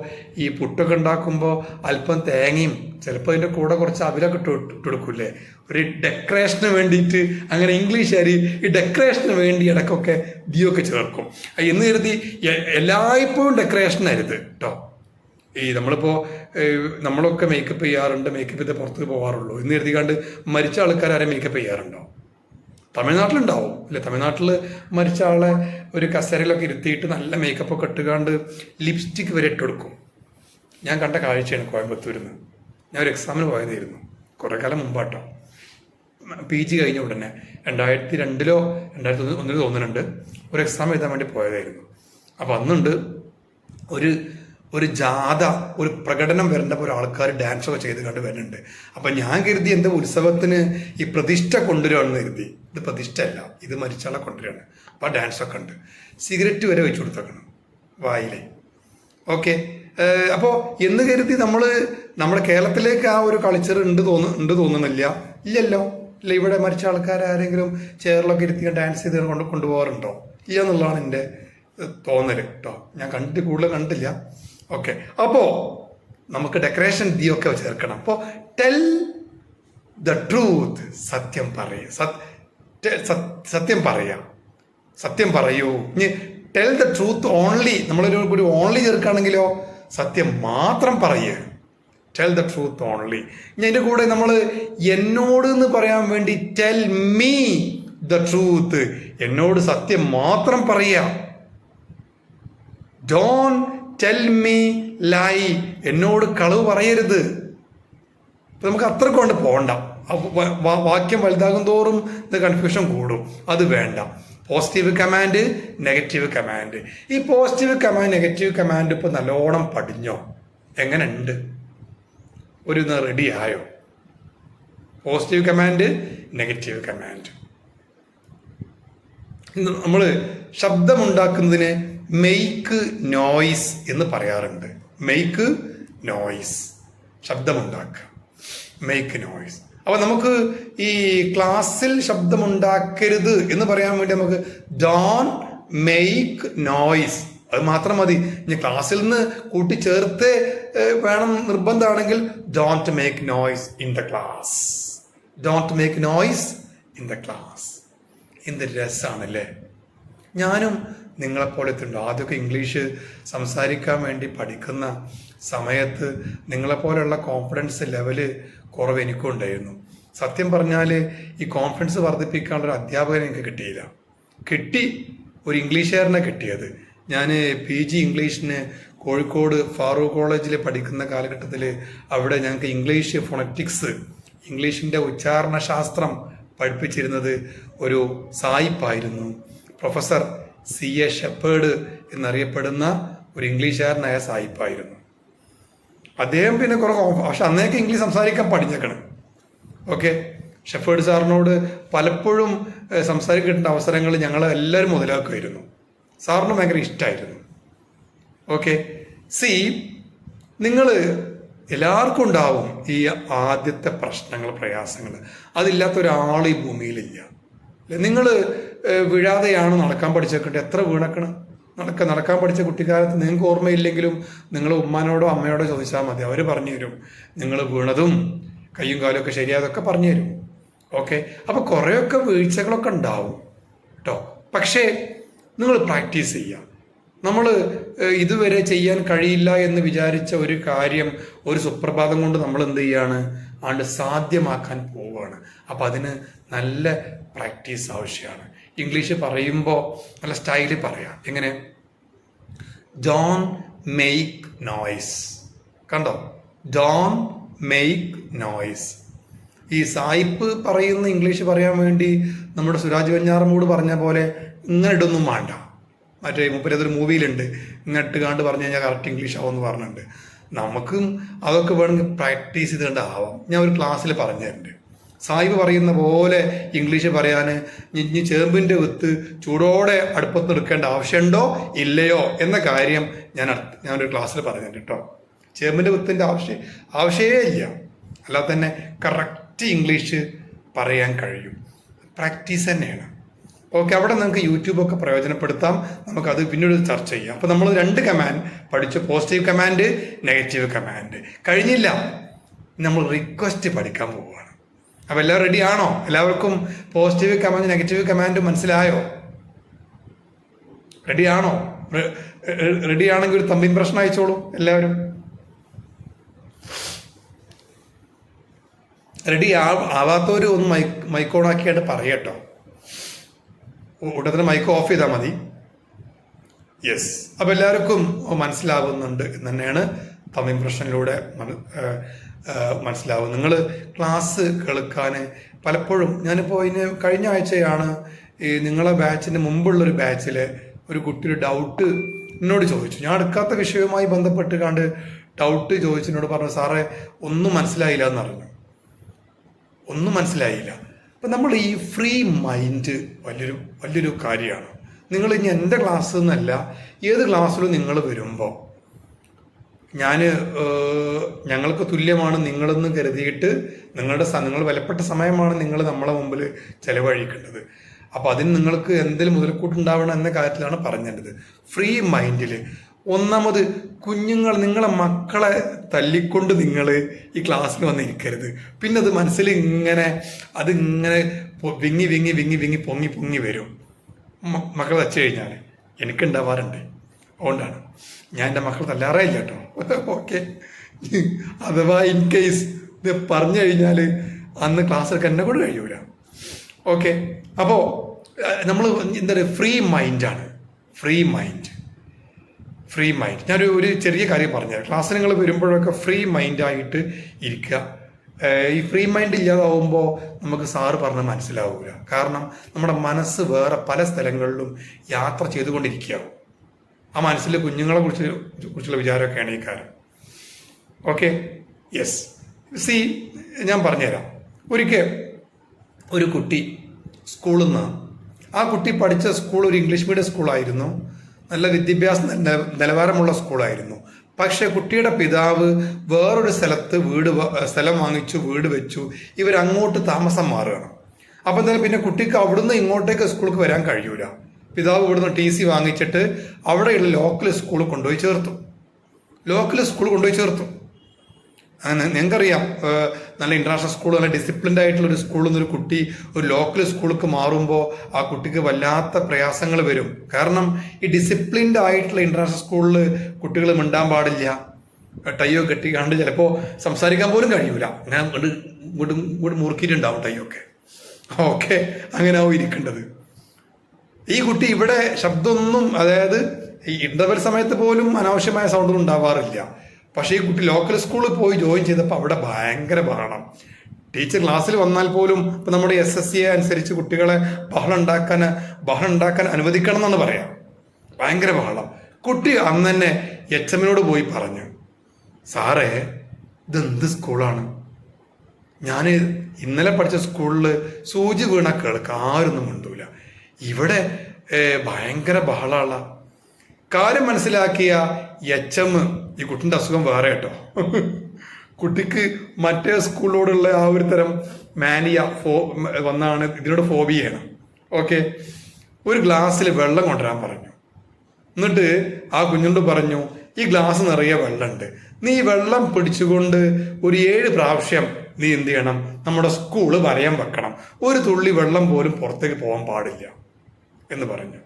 ഈ പുട്ടൊക്കെ ഉണ്ടാക്കുമ്പോൾ അല്പം തേങ്ങയും ചിലപ്പോൾ അതിൻ്റെ കൂടെ കുറച്ച് അവിലൊക്കെ ഇട്ടെടുക്കൂലേ, ഒരു ഡെക്കറേഷന് വേണ്ടിയിട്ട്. അങ്ങനെ ഇംഗ്ലീഷുകാർ ഈ ഡെക്കറേഷന് വേണ്ടി ഇടയ്ക്കൊക്കെ ദിയൊക്കെ ചേർക്കും. എന്ന് കരുതി എല്ലായ്പ്പോഴും ഡെക്കറേഷൻ അരുത് കേട്ടോ. ഈ നമ്മളൊക്കെ മേക്കപ്പ് ചെയ്യാറുണ്ട്, മേക്കപ്പ് ചെയ്ത് പുറത്ത് പോകാറുള്ളൂ എന്ന് കരുതിക്കാണ്ട് മരിച്ച ആൾക്കാരെ മേക്കപ്പ് ചെയ്യാറുണ്ടോ? തമിഴ്നാട്ടിലുണ്ടാവും അല്ലെ? തമിഴ്നാട്ടിൽ മരിച്ച ആളെ ഒരു കസേരയിലൊക്കെ ഇരുത്തിയിട്ട് നല്ല മേക്കപ്പൊക്കെ ഇട്ടുകാണ്ട് ലിപ്സ്റ്റിക് വരെ ഇട്ടെടുക്കും. ഞാൻ കണ്ട കാഴ്ചയാണ് കോയമ്പത്തൂരിൽ നിന്ന്. ഞാൻ ഒരു എക്സാമിന് പോയതായിരുന്നു, കുറേ കാലം മുമ്പാട്ടോ. PG കഴിഞ്ഞ ഉടനെ 2002 2001 തോന്നുന്നുണ്ട്, ഒരു എക്സാം എഴുതാൻ വേണ്ടി പോയതായിരുന്നു. അപ്പം അന്നുണ്ട് ഒരു ജാഥ, ഒരു പ്രകടനം വരേണ്ടപ്പോൾ ആൾക്കാർ ഡാൻസൊക്കെ ചെയ്ത് കണ്ട് വരുന്നുണ്ട്. അപ്പം ഞാൻ കരുതി എൻ്റെ ഉത്സവത്തിന് ഈ പ്രതിഷ്ഠ കൊണ്ടുവരികയാണെന്ന് കരുതി. ഇത് പ്രതിഷ്ഠ അല്ല, ഇത് മരിച്ചാളെ കൊണ്ടുവരികയാണ്. അപ്പം ആ ഡാൻസൊക്കെ ഉണ്ട്. സിഗരറ്റ് വരെ വെച്ച് കൊടുത്തേക്കണം വായിലെ. ഓക്കെ, അപ്പോൾ എന്ന് കരുതി നമ്മുടെ കേരളത്തിലേക്ക് ആ ഒരു കൾച്ചർ ഉണ്ട് തോന്നുന്നില്ല. ഇല്ലല്ലോ. ഇല്ല, ഇവിടെ മരിച്ച ആൾക്കാർ ആരെങ്കിലും ചെയറിലൊക്കെ ഇരുത്തി ഡാൻസ് ചെയ്ത് കൊണ്ടുപോകാറുണ്ടോ? ഇല്ല എന്നുള്ളതാണ് എൻ്റെ തോന്നൽ കേട്ടോ. ഞാൻ കൂടുതൽ കണ്ടില്ല. ഓക്കെ, അപ്പോൾ നമുക്ക് ഡെക്കറേഷൻ ഒക്കെ ചേർക്കണം. അപ്പോൾ ടെൽ ദ ട്രൂത്ത്, സത്യം സത്യം പറയൂ. ഇനി ടെൽ ദ ട്രൂത്ത് ഓൺലി, നമ്മളൊരു ഓൺലി ചേർക്കുകയാണെങ്കിലോ സത്യം മാത്രം പറയുക. Tell the truth only. ഇനി അതിൻ്റെ കൂടെ നമ്മൾ എന്നോട് എന്ന് പറയാൻ വേണ്ടി ടെൽ മീ ദ ട്രൂത്ത്, എന്നോട് സത്യം മാത്രം പറയുക. ഡോണ്ട് ടെൽ മീ ലൈ, എന്നോട് കളവ് പറയരുത്. ഇപ്പം നമുക്ക് അത്രയ്ക്ക് കൊണ്ട് പോകണ്ട. വാക്യം വലുതാകും തോറും ഇത് കൺഫ്യൂഷൻ കൂടും. അത് വേണ്ട. Positive command, negative command. ഈ പോസിറ്റീവ് കമാൻഡ്, നെഗറ്റീവ് കമാൻഡ് ഇപ്പോൾ നല്ലോണം പഠിഞ്ഞോ? എങ്ങനെ ഉണ്ട്? റെഡി ആയോ? Positive command, negative command. നമ്മൾ ശബ്ദമുണ്ടാക്കുന്നതിന് മെയ്ക്ക് നോയ്സ് എന്ന് പറയാറുണ്ട്. മെയ്ക്ക് നോയ്സ്, ശബ്ദമുണ്ടാക്കുക, മെയ്ക്ക് നോയ്സ്. അപ്പോൾ നമുക്ക് ഈ ക്ലാസ്സിൽ ശബ്ദമുണ്ടാക്കരുത് എന്ന് പറയാൻ വേണ്ടി നമുക്ക് ഡോണ്ട് മെയ്ക്ക് നോയ്സ്, അത് മാത്രം മതി. ഇനി ക്ലാസ്സിൽ നിന്ന് കൂട്ടിച്ചേർത്ത് വേണം നിർബന്ധമാണെങ്കിൽ don't make noise in the class, don't make noise in the class. എന്ത് രസമാണല്ലേ. ഞാനും നിങ്ങളെപ്പോലത്തുണ്ട്. ആദ്യമൊക്കെ ഇംഗ്ലീഷ് സംസാരിക്കാൻ വേണ്ടി പഠിക്കുന്ന സമയത്ത് നിങ്ങളെപ്പോലെയുള്ള കോൺഫിഡൻസ് ലെവല് കുറവ് എനിക്കും ഉണ്ടായിരുന്നു. സത്യം പറഞ്ഞാൽ ഈ കോൺഫിഡൻസ് വർദ്ധിപ്പിക്കാനുള്ള ഒരു അധ്യാപകനെ എനിക്ക് കിട്ടിയില്ല. ഒരു ഇംഗ്ലീഷുകാരനെ കിട്ടിയത്. ഞാൻ PG ഇംഗ്ലീഷിന് കോഴിക്കോട് ഫാറൂഖ് കോളേജിൽ പഠിക്കുന്ന കാലഘട്ടത്തിൽ അവിടെ ഞങ്ങൾക്ക് ഇംഗ്ലീഷ് ഫോണറ്റിക്സ്, ഇംഗ്ലീഷിൻ്റെ ഉച്ചാരണ ശാസ്ത്രം പഠിപ്പിച്ചിരുന്നത് ഒരു സായിപ്പായിരുന്നു. പ്രൊഫസർ CA ഷെപ്പേർഡ് എന്നറിയപ്പെടുന്ന ഒരു ഇംഗ്ലീഷുകാരനായ സായിപ്പായിരുന്നു അദ്ദേഹം. പിന്നെ പക്ഷെ അന്നേക്ക് ഇംഗ്ലീഷ് സംസാരിക്കാൻ പഠിഞ്ഞേക്കണം. ഓക്കെ, ഷെപ്പേർഡ് സാറിനോട് പലപ്പോഴും സംസാരിക്കേണ്ട അവസരങ്ങൾ ഞങ്ങൾ എല്ലാവരും മുതലാക്കുമായിരുന്നു. സാറിന് ഭയങ്കര ഇഷ്ടമായിരുന്നു. ഓക്കെ, നിങ്ങൾ എല്ലാവർക്കും ഉണ്ടാവും ഈ ആദ്യത്തെ പ്രശ്നങ്ങൾ, പ്രയാസങ്ങൾ. അതില്ലാത്ത ഒരാൾ ഈ ഭൂമിയിലില്ല. നിങ്ങൾ വീഴാതെയാണ് നടക്കാൻ പഠിച്ചേക്കട്ടെ. എത്ര വീണക്കണം. നടക്കാൻ പഠിച്ച കുട്ടിക്കാലത്ത് നിങ്ങൾക്ക് ഓർമ്മയില്ലെങ്കിലും നിങ്ങൾ ഉമ്മാനോടോ അമ്മയോടോ ചോദിച്ചാൽ മതി, അവർ പറഞ്ഞു തരും. നിങ്ങൾ വീണതും കയ്യും കാലും ഒക്കെ ശരിയാതൊക്കെ പറഞ്ഞു തരും. ഓക്കെ, അപ്പോൾ കുറേയൊക്കെ വീഴ്ചകളൊക്കെ ഉണ്ടാവും കേട്ടോ. പക്ഷേ നിങ്ങൾ പ്രാക്ടീസ് ചെയ്യുക. നമ്മൾ ഇതുവരെ ചെയ്യാൻ കഴിയില്ല എന്ന് വിചാരിച്ച ഒരു കാര്യം ഒരു സുപ്രഭാതം കൊണ്ട് നമ്മൾ എന്ത് ചെയ്യാണ്, സാധ്യമാക്കാൻ പോവുകയാണ്. അപ്പം അതിന് നല്ല പ്രാക്ടീസ് ആവശ്യമാണ്. ഇംഗ്ലീഷ് പറയുമ്പോൾ നല്ല സ്റ്റൈലിൽ പറയാം. എങ്ങനെ? Don't make noise. കണ്ടോ? Don't make noise. ഈ സായിപ്പ് പറയുന്ന ഇംഗ്ലീഷ് പറയാൻ വേണ്ടി നമ്മുടെ സുരാജ് വെഞ്ഞാറമൂട് പറഞ്ഞ പോലെ ഇങ്ങനെ ഇടൊന്നും വേണ്ട. മറ്റേ മുപ്പരതൊരു മൂവിയിലുണ്ട്, ഇങ്ങോട്ട് കാണ്ട് പറഞ്ഞു കഴിഞ്ഞാൽ കറക്റ്റ് ഇംഗ്ലീഷ് ആവുമെന്ന് പറഞ്ഞിട്ടുണ്ട്. നമുക്കും അതൊക്കെ വേണമെങ്കിൽ പ്രാക്ടീസ് ചെയ്തുകൊണ്ട് ആവാം. ഞാൻ ഒരു ക്ലാസ്സിൽ പറഞ്ഞു തരുന്നുണ്ട്. സായിബ് പറയുന്ന പോലെ ഇംഗ്ലീഷ് പറയാൻ ഇനി ചേമ്പിൻ്റെ വിത്ത് ചൂടോടെ അടുപ്പത്ത് എടുക്കേണ്ട ആവശ്യമുണ്ടോ ഇല്ലയോ എന്ന കാര്യം ഞാനൊരു ക്ലാസ്സിൽ പറഞ്ഞിട്ടുണ്ട് കേട്ടോ. ചേമ്പിൻ്റെ വിത്തിൻ്റെ ആവശ്യമേ ഇല്ല. അല്ലാതെ തന്നെ കറക്റ്റ് ഇംഗ്ലീഷ് പറയാൻ കഴിയും. പ്രാക്ടീസ് തന്നെയാണ്. ഓക്കെ, അവിടെ നമുക്ക് യൂട്യൂബൊക്കെ പ്രയോജനപ്പെടുത്താം. നമുക്കത് പിന്നീട് ചർച്ച ചെയ്യാം. അപ്പോൾ നമ്മൾ 2 കമാൻഡ് പഠിച്ചു, പോസിറ്റീവ് കമാൻഡ്, നെഗറ്റീവ് കമാൻഡ്. കഴിഞ്ഞില്ല, നമ്മൾ റിക്വസ്റ്റ് പഠിക്കാൻ പോവുകയാണ്. അപ്പോൾ എല്ലാവരും റെഡി ആണോ? എല്ലാവർക്കും പോസിറ്റീവ് കമാൻഡ്, നെഗറ്റീവ് കമാൻഡ് മനസ്സിലായോ? റെഡി ആണോ? റെഡി ആണെങ്കിൽ ഒരു തമ്പിൻ പ്രശ്നം അയച്ചോളൂ എല്ലാവരും. റെഡി ആവാത്തവർ ഒന്ന് മൈക്ക് ഓൺ ആക്കിയായിട്ട് പറയട്ടോ. ഉടനെ മൈക്ക് ഓഫ് ചെയ്താൽ മതി. യെസ്, അപ്പം എല്ലാവർക്കും മനസ്സിലാവുന്നുണ്ട് എന്ന് തന്നെയാണ് തമ്മിൽ പ്രശ്നത്തിലൂടെ മനസ്സിലാവും. നിങ്ങൾ ക്ലാസ് കേൾക്കാൻ പലപ്പോഴും ഞാനിപ്പോൾ കഴിഞ്ഞ ആഴ്ചയാണ് ഈ നിങ്ങളെ ബാച്ചിന് മുമ്പുള്ളൊരു ബാച്ചിൽ ഒരു കുട്ടി ഒരു ഡൗട്ട് എന്നോട് ചോദിച്ചു. ഞാൻ എടുക്കാത്ത വിഷയവുമായി ബന്ധപ്പെട്ട് കണ്ട് ഡൗട്ട് ചോദിച്ചു. എന്നോട് പറഞ്ഞു, സാറേ ഒന്നും മനസ്സിലായില്ല എന്ന് പറഞ്ഞു. ഒന്നും മനസ്സിലായില്ല. അപ്പം നമ്മൾ ഈ ഫ്രീ മൈൻഡ് വലിയൊരു കാര്യമാണ്. നിങ്ങൾ ഇനി എൻ്റെ ക്ലാസ്സിൽ നിന്നല്ല ഏത് ക്ലാസ്സിലും നിങ്ങൾ വരുമ്പോൾ ഞങ്ങൾക്ക് തുല്യമാണ് നിങ്ങളെന്ന് കരുതിയിട്ട് നിങ്ങൾ വിലപ്പെട്ട സമയമാണ് നിങ്ങൾ നമ്മളെ മുമ്പിൽ ചെലവഴിക്കേണ്ടത്. അപ്പോൾ അതിന് നിങ്ങൾക്ക് എന്തെങ്കിലും മുതൽക്കൂട്ടുണ്ടാവണം എന്ന കാര്യത്തിലാണ് പറഞ്ഞത്. ഫ്രീ മൈൻഡിൽ ഒന്നാമത് നിങ്ങളെ മക്കളെ തല്ലിക്കൊണ്ട് നിങ്ങൾ ഈ ക്ലാസ്സിൽ വന്നിരിക്കരുത്. പിന്നെ അത് മനസ്സിൽ അതിങ്ങനെ വിങ്ങി വിങ്ങി വിങ്ങി വിങ്ങി പൊങ്ങി പൊങ്ങി വരും. മക്കൾ വച്ചു കഴിഞ്ഞാൽ എനിക്കുണ്ടാവാറുണ്ട്. അതുകൊണ്ടാണ് ഞാൻ എൻ്റെ മക്കൾ തല്ലാറേ ഇല്ല കേട്ടോ. ഓക്കെ, അഥവാ ഇൻ കേസ് ഇത് പറഞ്ഞു കഴിഞ്ഞാൽ അന്ന് ക്ലാസ് എടുക്കാൻ എന്നെ കൂടെ കഴിയൂല. ഓക്കെ, അപ്പോൾ നമ്മൾ എന്താ പറയുക, ഫ്രീ മൈൻഡാണ്. ഫ്രീ മൈൻഡ് ഞാനൊരു ചെറിയ കാര്യം പറഞ്ഞുതരാം. ക്ലാസ്സിൽ നിങ്ങൾ വരുമ്പോഴൊക്കെ ഫ്രീ മൈൻഡായിട്ട് ഇരിക്കുക. ഈ ഫ്രീ മൈൻഡ് ഇല്ലാതാവുമ്പോൾ നമുക്ക് സാറ് പറഞ്ഞാൽ മനസ്സിലാവില്ല. കാരണം നമ്മുടെ മനസ്സ് വേറെ പല സ്ഥലങ്ങളിലും യാത്ര ചെയ്തുകൊണ്ടിരിക്കുകയാവും. ആ മനസ്സിൽ കുഞ്ഞുങ്ങളെ കുറിച്ചുള്ള വിചാരമൊക്കെയാണ് ഈ കാര്യം. Okay, yes. ഞാൻ പറഞ്ഞുതരാം. ഒരിക്കൽ ഒരു കുട്ടി സ്കൂളിൽ നിന്ന്, ആ കുട്ടി പഠിച്ച സ്കൂൾ ഒരു ഇംഗ്ലീഷ് മീഡിയം സ്കൂളായിരുന്നു. നല്ല വിദ്യാഭ്യാസ നിലവാരമുള്ള സ്കൂളായിരുന്നു. പക്ഷെ കുട്ടിയുടെ പിതാവ് വേറൊരു സ്ഥലം വാങ്ങിച്ചു, വീട് വെച്ചു. ഇവരങ്ങോട്ട് താമസം മാറുകയാണ്. അപ്പം എന്തായാലും പിന്നെ കുട്ടിക്ക് അവിടുന്ന് ഇങ്ങോട്ടേക്ക് സ്കൂൾക്ക് വരാൻ കഴിയൂല. പിതാവ് ഇവിടുന്ന് TC വാങ്ങിച്ചിട്ട് അവിടെയുള്ള ലോക്കൽ സ്കൂളിൽ കൊണ്ടുപോയി ചേർത്തു. അങ്ങനെ നിങ്ങൾക്കറിയാം, നല്ല ഇന്റർനാഷണൽ സ്കൂൾ, നല്ല ഡിസിപ്ലിൻഡ് ആയിട്ടുള്ള ഒരു സ്കൂളിൽ നിന്നൊരു കുട്ടി ഒരു ലോക്കൽ സ്കൂളിലേക്ക് മാറുമ്പോൾ ആ കുട്ടിക്ക് വല്ലാത്ത പ്രയാസങ്ങൾ വരും. കാരണം ഈ ഡിസിപ്ലിൻഡ് ആയിട്ടുള്ള ഇന്റർനാഷണൽ സ്കൂളിൽ കുട്ടികൾ മിണ്ടാൻ പാടില്ല, ടൈയോ കെട്ടിക്കാണ്ട് ചിലപ്പോൾ സംസാരിക്കാൻ പോലും കഴിയൂല. അങ്ങനെ ഇങ്ങോട്ട് മുറുക്കിയിട്ടുണ്ടാവും ടൈയൊക്കെ. ഓക്കെ, അങ്ങനെ ആവും ഇരിക്കേണ്ടത്. ഈ കുട്ടി ഇവിടെ ശബ്ദമൊന്നും, അതായത് ഈ ഇന്റർവെൽ സമയത്ത് പോലും അനാവശ്യമായ സൗണ്ടൊന്നും ഉണ്ടാവാറില്ല. പക്ഷേ ഈ കുട്ടി ലോക്കൽ സ്കൂളിൽ പോയി ജോയിൻ ചെയ്തപ്പോൾ അവിടെ ഭയങ്കര ബഹളം. ടീച്ചർ ക്ലാസ്സിൽ വന്നാൽ പോലും ഇപ്പം നമ്മുടെ SSCA അനുസരിച്ച് കുട്ടികളെ ബഹളം ഉണ്ടാക്കാൻ അനുവദിക്കണം എന്നാണ് പറയാം. ഭയങ്കര ബഹളം. കുട്ടി അന്ന് തന്നെ HM പോയി പറഞ്ഞു, സാറേ ഇതെന്ത് സ്കൂളാണ്? ഞാൻ ഇന്നലെ പഠിച്ച സ്കൂളിൽ സൂചി വീണ കേൾക്കാം, ആരൊന്നും മിണ്ടൂല. ഇവിടെ ഭയങ്കര ബഹളമുള്ള കാര്യം മനസ്സിലാക്കിയ HM, ഈ കുട്ടിൻ്റെ അസുഖം വേറെ കേട്ടോ. കുട്ടിക്ക് മറ്റേ സ്കൂളിനോടുള്ള ആ ഒരു തരം മാനിയ വന്നാണ്, ഇതിനോട് ഫോബിയാണ്. ഓക്കെ, ഒരു ഗ്ലാസ്സിൽ വെള്ളം കൊണ്ടുവരാൻ പറഞ്ഞു. എന്നിട്ട് ആ കുഞ്ഞുണ്ട് പറഞ്ഞു, ഈ ഗ്ലാസ് നിറയെ വെള്ളമുണ്ട്, നീ വെള്ളം പിടിച്ചുകൊണ്ട് ഒരു 7 പ്രാവശ്യം നീ എന്ത് ചെയ്യണം, നമ്മുടെ സ്കൂള് വരയാൻ വെക്കണം, ഒരു തുള്ളി വെള്ളം പോലും പുറത്തേക്ക് പോകാൻ പാടില്ല എന്ന് പറഞ്ഞു.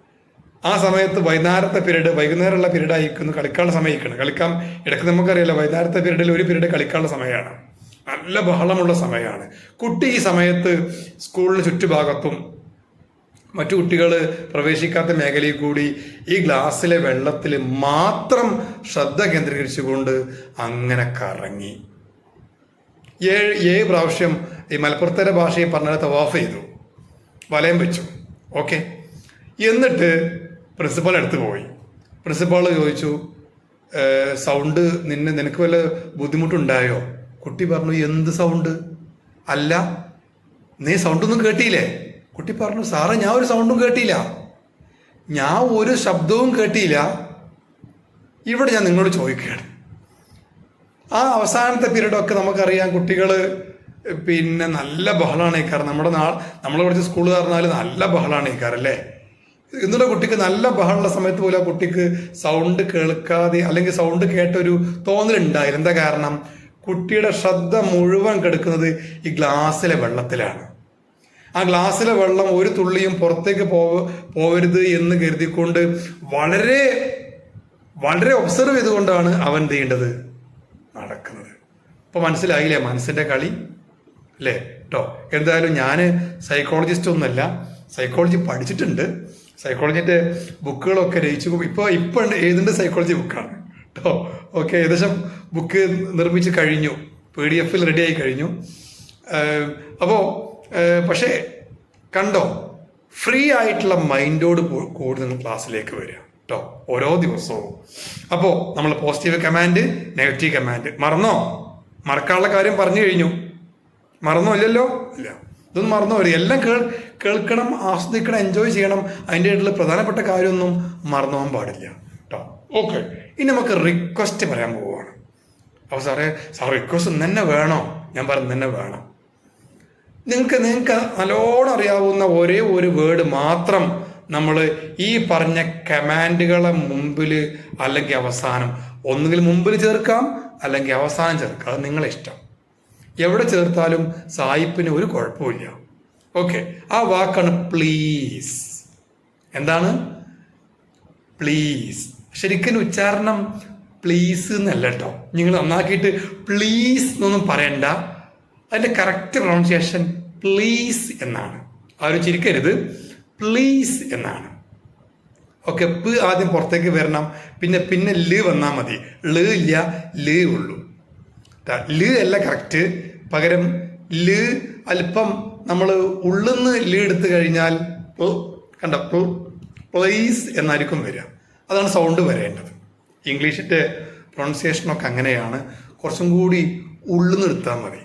ആ സമയത്ത് വൈകുന്നേരമുള്ള പീരീഡ് ആയിരിക്കുന്നു, കളിക്കാനുള്ള സമയമാണ്. കളിക്കാൻ ഇടയ്ക്ക് നമുക്കറിയാലോ, വൈകുന്നേരത്തെ പീരീഡിൽ ഒരു പീരീഡ് കളിക്കാനുള്ള സമയമാണ്, നല്ല ബഹളമുള്ള സമയമാണ്. കുട്ടി ഈ സമയത്ത് സ്കൂളിന് ചുറ്റുഭാഗത്തും മറ്റു കുട്ടികൾ പ്രവേശിക്കാത്ത മേഖലയിൽ കൂടി ഈ ഗ്ലാസ്സിലെ വെള്ളത്തിൽ മാത്രം ശ്രദ്ധ കേന്ദ്രീകരിച്ചുകൊണ്ട് അങ്ങനെ കറങ്ങി 7 പ്രാവശ്യം ഈ മലപ്പുറത്തെ ഭാഷയിൽ പറഞ്ഞ തവാഫ് ചെയ്തു, വലയം വെച്ചു. ഓക്കെ, എന്നിട്ട് പ്രിൻസിപ്പാൾ അടുത്ത് പോയി. പ്രിൻസിപ്പാൾ ചോദിച്ചു, സൗണ്ട് നിനക്ക് വല്ല ബുദ്ധിമുട്ടുണ്ടായോ? കുട്ടി പറഞ്ഞു, എന്ത് സൗണ്ട്? അല്ല, നീ സൗണ്ടൊന്നും കേട്ടില്ലേ? കുട്ടി പറഞ്ഞു, സാറേ ഞാൻ ഒരു സൗണ്ടും കേട്ടില്ല, ഞാൻ ഒരു ശബ്ദവും കേട്ടില്ല. ഇവിടെ ഞാൻ നിങ്ങളോട് ചോദിക്കുകയാണ്. ആ അവസാനത്തെ പീരീഡൊക്കെ നമുക്കറിയാം, കുട്ടികൾ പിന്നെ നല്ല ബഹളമാണ് കാരണം നമ്മളെ പഠിച്ച സ്കൂൾ പറഞ്ഞാൽ നല്ല ബഹളമാണ് അല്ലേ. ഇന്നലെ കുട്ടിക്ക് നല്ല ബഹളമുള്ള സമയത്ത് പോലും ആ കുട്ടിക്ക് സൗണ്ട് കേൾക്കാതെ അല്ലെങ്കിൽ സൗണ്ട് കേട്ടൊരു തോന്നലുണ്ടായില്ല. എന്താ കാരണം? കുട്ടിയുടെ ശ്രദ്ധ മുഴുവൻ കിടക്കുന്നത് ഈ ഗ്ലാസ്സിലെ വെള്ളത്തിലാണ്. ആ ഗ്ലാസ്സിലെ വെള്ളം ഒരു തുള്ളിയും പുറത്തേക്ക് പോവരുത് എന്ന് കരുതിക്കൊണ്ട് വളരെ വളരെ ഒബ്സർവ് ചെയ്തുകൊണ്ടാണ് അവൻ ചെയ്യേണ്ടത് നടക്കുന്നത്. ഇപ്പൊ മനസ്സിലായില്ലേ മനസ്സിന്റെ കളി അല്ലേ കേട്ടോ. എന്തായാലും ഞാൻ സൈക്കോളജിസ്റ്റ് ഒന്നുമല്ല, സൈക്കോളജി പഠിച്ചിട്ടുണ്ട്. സൈക്കോളജിന്റെ ബുക്കുകളൊക്കെ രചിച്ചു. ഇപ്പൊ എഴുതുന്ന സൈക്കോളജി ബുക്കാണ് കേട്ടോ. ഓക്കെ, ഏകദേശം ബുക്ക് നിർമ്മിച്ച് കഴിഞ്ഞു, PDF റെഡി ആയി കഴിഞ്ഞു. അപ്പോൾ പക്ഷേ കണ്ടോ, ഫ്രീ ആയിട്ടുള്ള മൈൻഡോട് കൂടി നിങ്ങൾ ക്ലാസ്സിലേക്ക് വരിക കേട്ടോ, ഓരോ ദിവസവും. അപ്പോൾ നമ്മൾ പോസിറ്റീവ് കമാൻഡ്, നെഗറ്റീവ് കമാൻഡ് മറക്കാനുള്ള കാര്യം പറഞ്ഞു കഴിഞ്ഞു. മറന്നോ? ഇല്ലല്ലോ, ഇല്ല. ഇതൊന്നും മറന്നു വരും. എല്ലാം കേൾക്കണം, ആസ്വദിക്കണം, എൻജോയ് ചെയ്യണം. അതിൻ്റെ ആയിട്ടുള്ള പ്രധാനപ്പെട്ട കാര്യമൊന്നും മറന്നു പോകാൻ പാടില്ല കേട്ടോ. ഓക്കെ, ഇനി നമുക്ക് റിക്വസ്റ്റ് പറയാൻ പോവുകയാണ്. അപ്പോൾ സാർ റിക്വസ്റ്റ് തന്നെ വേണോ? ഞാൻ പറഞ്ഞു തന്നെ വേണം. നിങ്ങൾക്ക് നല്ലോണം അറിയാവുന്ന ഒരേ ഒരു വേർഡ് മാത്രം നമ്മൾ ഈ പറഞ്ഞ കമാൻഡുകളെ മുമ്പിൽ അല്ലെങ്കിൽ അവസാനം, ഒന്നുകിൽ മുമ്പിൽ ചേർക്കാം അല്ലെങ്കിൽ അവസാനം ചേർക്കാം, അത് നിങ്ങളെ ഇഷ്ടം. എവിടെ ചേർത്താലും സായിപ്പിന് ഒരു കുഴപ്പമില്ല. ഓക്കെ, ആ വാക്കാണ് പ്ലീസ്. എന്താണ് പ്ലീസ്? ശരിക്കും ഉച്ചാരണം പ്ലീസ് എന്നല്ല കേട്ടോ. നിങ്ങൾ നന്നാക്കിയിട്ട് പ്ലീസ് എന്നൊന്നും പറയണ്ട. അതിൻ്റെ കറക്റ്റ് പ്രൊണൗൺസിയേഷൻ പ്ലീസ് എന്നാണ്. ആരും ചിരിക്കരുത്, പ്ലീസ് എന്നാണ്. ഓക്കെ, പ് ആദ്യം പുറത്തേക്ക് വരണം, പിന്നെ ല് വന്നാൽ മതി. ല് ഇല്ല, ല് ഉള്ളൂ. ല് അല്ല കറക്റ്റ്, പകരം ല് അല്പം നമ്മൾ ഉള്ളുന്ന് ല് എടുത്തു കഴിഞ്ഞാൽ കണ്ട പ്ലീസ് എന്നായിരിക്കും വരിക. അതാണ് സൗണ്ട് വരേണ്ടത്. ഇംഗ്ലീഷിൻ്റെ പ്രൊണൗൺസിയേഷനൊക്കെ അങ്ങനെയാണ്. കുറച്ചും കൂടി ഉള്ളുന്ന് എടുത്താൽ മതി.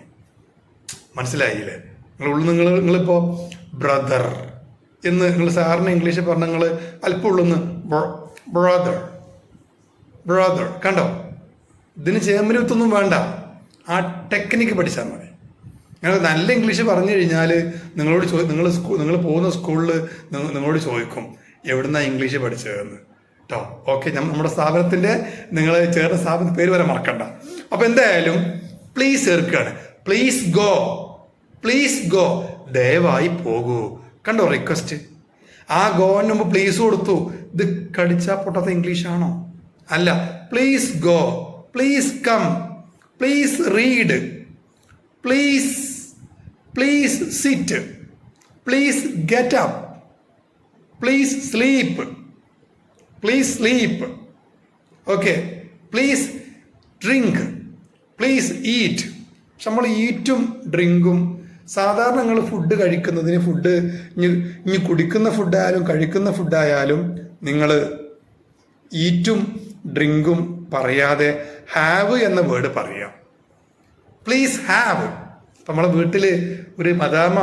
മനസ്സിലായില്ലേ? നിങ്ങളിപ്പോൾ ബ്രദർ എന്ന് നിങ്ങൾ സാറിന് ഇംഗ്ലീഷ് പറഞ്ഞ നിങ്ങൾ അല്പം ഉള്ളുന്ന് ബ്രദർ കണ്ടോ? ഇതിന് ചേമ്പരുത്തൊന്നും വേണ്ട, ആ ടെക്നിക്ക് പഠിച്ചാൽ മതി. നിങ്ങൾ നല്ല ഇംഗ്ലീഷ് പറഞ്ഞു കഴിഞ്ഞാൽ നിങ്ങൾ പോകുന്ന സ്കൂളിൽ നിങ്ങളോട് ചോദിക്കും എവിടുന്നാണ് ഇംഗ്ലീഷ് പഠിച്ചതെന്ന് കേട്ടോ. ഓക്കെ, നമ്മുടെ സ്ഥാപനത്തിൻ്റെ നിങ്ങൾ ചേർന്ന സ്ഥാപനത്തിൻ്റെ പേര് വരെ മറക്കണ്ട. അപ്പോൾ എന്തായാലും പ്ലീസ് ചേർക്കുകയാണ്. പ്ലീസ് ഗോ, ദയവായി പോകൂ. കണ്ടോ റിക്വസ്റ്റ്? ആ ഗോന് മുമ്പ് പ്ലീസ് കൊടുത്തു. ഇത് കടിച്ചാൽ പൊട്ടാത്ത ഇംഗ്ലീഷാണോ? അല്ല. Please go, please come, please read, please sit, please get up, please sleep. Okay, please drink, please eat. പക്ഷെ നമ്മൾ ഈറ്റും ഡ്രിങ്കും സാധാരണ നിങ്ങൾ ഫുഡ് കഴിക്കുന്നതിന് ഇനി കുടിക്കുന്ന ഫുഡായാലും കഴിക്കുന്ന ഫുഡായാലും നിങ്ങൾ ഈറ്റും ഡ്രിങ്കും പറയാതെ ഹാവ് എന്ന വേർഡ് പറയാം. Please have. അപ്പം നമ്മളെ വീട്ടിൽ ഒരു മദാമ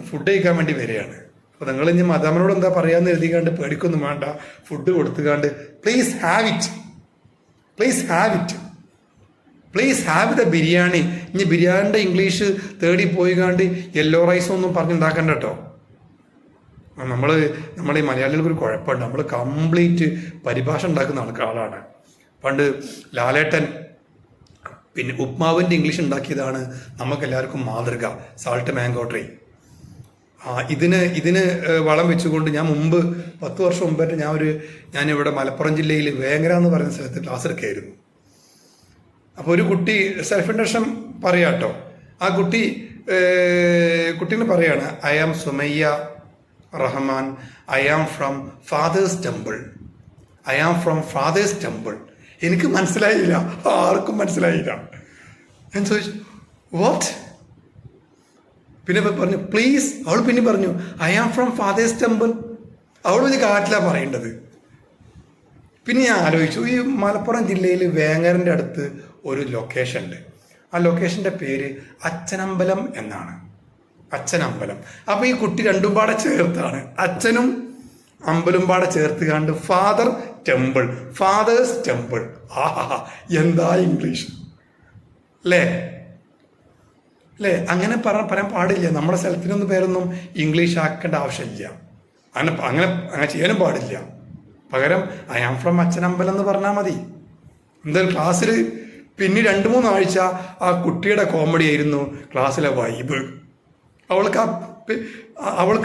ഫുഡ് കഴിക്കാൻ വേണ്ടി വരികയാണ്. അപ്പോൾ നിങ്ങൾ ഇനി മദാമനോട് എന്താ പറയാമെന്ന് എഴുതിക്കാണ്ട് പേടിക്കൊന്നും വേണ്ട, ഫുഡ് കൊടുത്തുകാണ്ട് please have it, please have the biryani. ഇനി ബിരിയാണിൻ്റെ ഇംഗ്ലീഷ് തേടി പോയിക്കാണ്ട് യെല്ലോ റൈസ് ഒന്നും പറഞ്ഞുണ്ടാക്കണ്ട കേട്ടോ. നമ്മൾ ഈ മലയാളികൾക്ക് ഒരു കുഴപ്പമുണ്ട്, നമ്മൾ കംപ്ലീറ്റ് പരിഭാഷ ഉണ്ടാക്കുന്ന ആളാണ്. പണ്ട് ലാലേട്ടൻ പിന്നെ ഉപ്മാവിൻ്റെ ഇംഗ്ലീഷ് ഉണ്ടാക്കിയതാണ് നമുക്കെല്ലാവർക്കും മാതൃക, സാൾട്ട് മാംഗോ ട്രീ. ഇതിന് വളം വെച്ചുകൊണ്ട് ഞാൻ മുമ്പ് 10 വർഷം മുമ്പായിട്ട് ഞാനിവിടെ മലപ്പുറം ജില്ലയിൽ വേങ്ങര എന്ന് പറയുന്ന സ്ഥലത്ത് ക്ലാസ് എടുക്കുകയായിരുന്നു. അപ്പോൾ ഒരു കുട്ടി സെൽഫ് ഇൻട്രൊഡക്ഷൻ പറയാം കേട്ടോ. ആ കുട്ടീനെ പറയാണ്, I am Sumayya Rahman, I am from father's temple. എനിക്ക് മനസ്സിലായില്ല, ആർക്കും മനസ്സിലായില്ല. ഞാൻ ചോദിച്ചു വാട്ട്? പിന്നെ പറഞ്ഞു പ്ലീസ്. അവൾ പിന്നെ പറഞ്ഞു I am from father's temple. അവൾ വലിയ കാട്ടിലാണ് പറയേണ്ടത്. പിന്നെ ഞാൻ ആലോചിച്ചു, ഈ മലപ്പുറം ജില്ലയിൽ വേങ്ങരൻ്റെ അടുത്ത് ഒരു ലൊക്കേഷൻ ഉണ്ട്. ആ ലൊക്കേഷൻ്റെ പേര് അച്ഛനമ്പലം എന്നാണ്. അച്ഛനമ്പലം. അപ്പോൾ ഈ കുട്ടി രണ്ടും പാടെ ചേർത്താണ്, അച്ഛനും അമ്പലും പാടെ ചേർത്ത് കണ്ട് ഫാദേഴ്സ് ടെമ്പിൾ. ആഹാ, എന്താ ഇംഗ്ലീഷ് അല്ലേ? അങ്ങനെ പറയാൻ പാടില്ല. നമ്മുടെ സ്ഥലത്തിനൊന്നും പേരൊന്നും ഇംഗ്ലീഷ് ആക്കേണ്ട ആവശ്യമില്ല. അങ്ങനെ ചെയ്യാനും പാടില്ല. പകരം ഐ ആം ഫ്രം അച്ഛനമ്പലം എന്ന് പറഞ്ഞാൽ മതി. എന്തായാലും ക്ലാസ്സിൽ പിന്നെ 2-3 ആഴ്ച ആ കുട്ടിയുടെ കോമഡി ആയിരുന്നു ക്ലാസ്സിലെ വൈബ്. അവൾക്ക്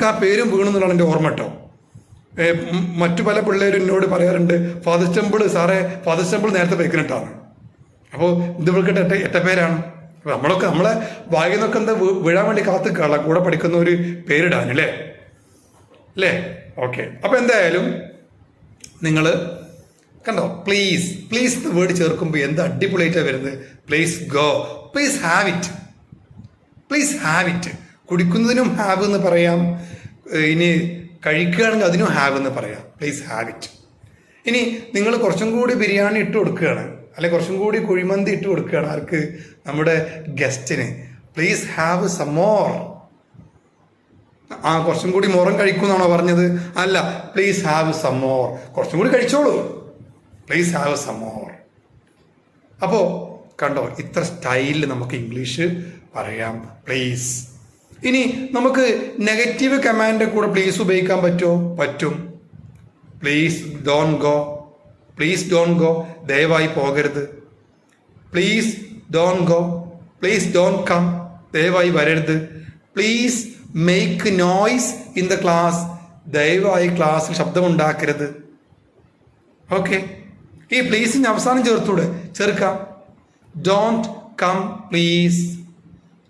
ആ പേരും വീണെന്നുള്ളതാണ് എൻ്റെ ഓർമ്മ കേട്ടോ. മറ്റു പല പിള്ളേരും എന്നോട് പറയാറുണ്ട്, ഫാദേഴ്സ് ടെമ്പിൾ സാറേ, ഫാദേഴ്സ് ടെമ്പിൾ നേരത്തെ വെക്കുന്നിട്ടാണ്. അപ്പോൾ ഇത് ഇവൾക്ക് എട്ട പേരാണ്. അപ്പോൾ നമ്മളെ വായിൽ നിന്നൊക്കെ എന്താ വീഴാൻ വേണ്ടി കാത്തുക്കള കൂടെ പഠിക്കുന്ന ഒരു പേരിടാൻ അല്ലേ? ഓക്കെ. അപ്പോൾ എന്തായാലും നിങ്ങൾ കണ്ടോ, പ്ലീസ് വേർഡ് ചേർക്കുമ്പോൾ എന്ത് അടിപൊളിയായിട്ടാണ് വരുന്നത്. Please go, please have it. കുടിക്കുന്നതിനും ഹാവ് എന്ന് പറയാം, ഇനി കഴിക്കുകയാണെങ്കിൽ അതിനും ഹാവ് എന്ന് പറയാം. Please have it. ഇനി നിങ്ങൾ കുറച്ചും കൂടി ബിരിയാണി ഇട്ട് കൊടുക്കുകയാണ്, അല്ലെ കുറച്ചും കൂടി കുഴിമന്തി ഇട്ട് കൊടുക്കുകയാണ് ആർക്ക്, നമ്മുടെ ഗസ്റ്റിന്, പ്ലീസ് ഹാവ് സം മോർ. കുറച്ചും കൂടി മോറും കഴിക്കുമെന്നാണോ പറഞ്ഞത്? അല്ല, പ്ലീസ് ഹാവ് സം മോർ. കുറച്ചും കൂടി കഴിച്ചോളൂ, പ്ലീസ് ഹാവ് സം മോർ. അപ്പോൾ കണ്ടോ, ഇത്ര സ്റ്റൈലിൽ നമുക്ക് ഇംഗ്ലീഷ് പറയാം, പ്ലീസ്. ഇനി നമുക്ക് നെഗറ്റീവ് കമാൻഡിന്റെ കൂടെ പ്ലീസ് ഉപയോഗിക്കാൻ പറ്റുമോ? പറ്റും. Please don't go, please don't go, ദയവായി പോകരുത്. Please don't go, please don't come, ദയവായി വരരുത്. Please make noise in the class, ദയവായി ക്ലാസ്സിൽ ശബ്ദമുണ്ടാക്കരുത്. ഓക്കെ, ഈ പ്ലീസിന് അവസാനം ചേർക്കാം. Don't come please,